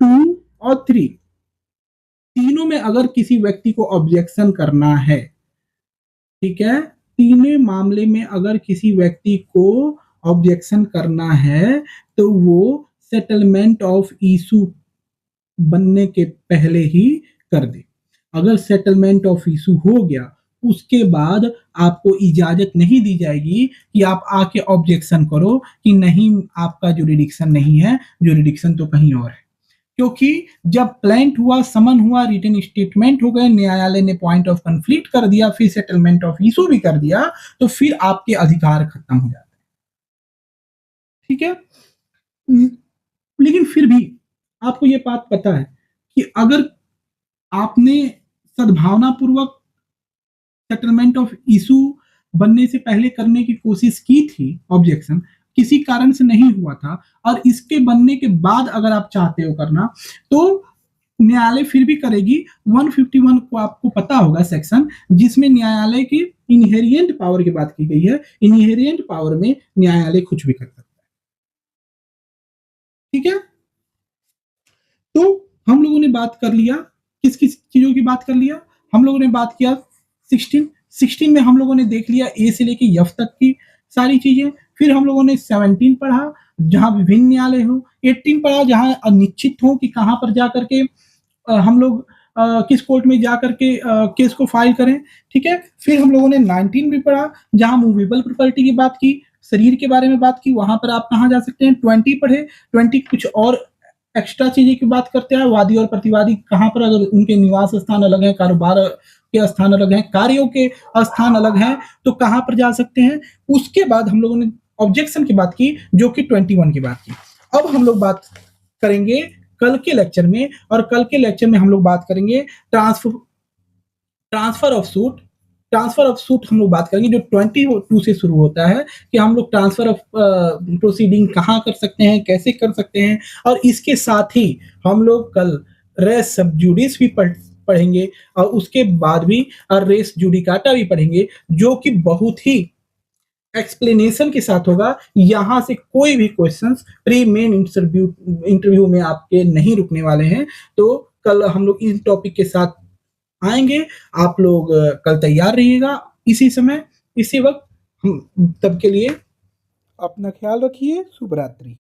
2 और 3 तीनों में अगर किसी व्यक्ति को ऑब्जेक्शन करना है, ठीक है, तीनों मामले में अगर किसी व्यक्ति को ऑब्जेक्शन करना है तो वो सेटलमेंट ऑफ इशू बनने के पहले ही कर दे। अगर सेटलमेंट ऑफ इशू हो गया उसके बाद आपको इजाजत नहीं दी जाएगी कि आप आके ऑब्जेक्शन करो कि नहीं आपका जुरिडिक्शन नहीं है, जुरिडिक्शन तो कहीं और है। क्योंकि जब प्लेंट हुआ, समन हुआ, रिटन स्टेटमेंट हो गए, न्यायालय ने पॉइंट ऑफ कन्फ्लिक्ट कर दिया, फिर सेटलमेंट ऑफ इशू भी कर दिया, तो फिर आपके अधिकार खत्म हो जाते हैं। ठीक है। लेकिन फिर भी आपको ये बात पता है कि अगर आपने सद्भावना पूर्वक सेटलमेंट ऑफ इशू बनने से पहले करने की कोशिश की थी, ऑब्जेक्शन किसी कारण से नहीं हुआ था, और इसके बनने के बाद अगर आप चाहते हो करना, तो न्यायालय फिर भी करेगी। 151 को आपको पता होगा सेक्शन, जिसमें न्यायालय की इनहेरिएंट पावर की बात की गई है। इनहेरिएंट पावर में न्यायालय कुछ भी कर सकता है। ठीक है। तो हम लोगों ने बात कर लिया, किस किस चीजों की बात कर लिया, हम लोगों ने बात किया 16 में हम लोगों ने देख लिया ए से लेके एफ तक की सारी चीजें। फिर हम लोगों ने 17 पढ़ा जहां विभिन्न न्यायालय हो, 18 पढ़ा जहां अनिश्चित हो कि कहां पर जा करके हम लोग किस कोर्ट में जा करके केस को फाइल करें। ठीक है। फिर हम लोगों ने 19 भी पढ़ा जहां मूवेबल प्रॉपर्टी की बात की, शरीर के बारे में बात की, वहां पर आप कहाँ जा सकते हैं। 20 पढ़े, 20 कुछ और एक्स्ट्रा चीजें की बात करते हैं, वादी और प्रतिवादी कहाँ पर, अगर उनके निवास स्थान अलग है, कारोबार के स्थान अलग हैं, कार्यों के स्थान अलग हैं, तो कहाँ पर जा सकते हैं। उसके बाद हम लोगों ने ऑब्जेक्शन की बात की, जो कि 21 की बात की। अब हम लोग बात करेंगे कल के लेक्चर में, और कल के लेक्चर में हम लोग बात करेंगे transfer of suit. Transfer of suit हम लोग बात करेंगे जो 22 से शुरू होता है, कि हम लोग ट्रांसफर ऑफ प्रोसीडिंग कहाँ कर सकते हैं, कैसे कर सकते हैं। और इसके साथ ही हम लोग कल रेस सब जुडिस भी पढ़ेंगे, और उसके बाद भी रेस जुडिकाटा भी पढ़ेंगे, जो कि बहुत ही एक्सप्लेनेशन के साथ होगा। यहां से कोई भी क्वेश्चंस प्री मेन इंटरव्यू में आपके नहीं रुकने वाले हैं। तो कल हम लोग इस टॉपिक के साथ आएंगे। आप लोग कल तैयार रहिएगा इसी समय, इसी वक्त। हम तब के लिए अपना ख्याल रखिए। शुभ रात्रि।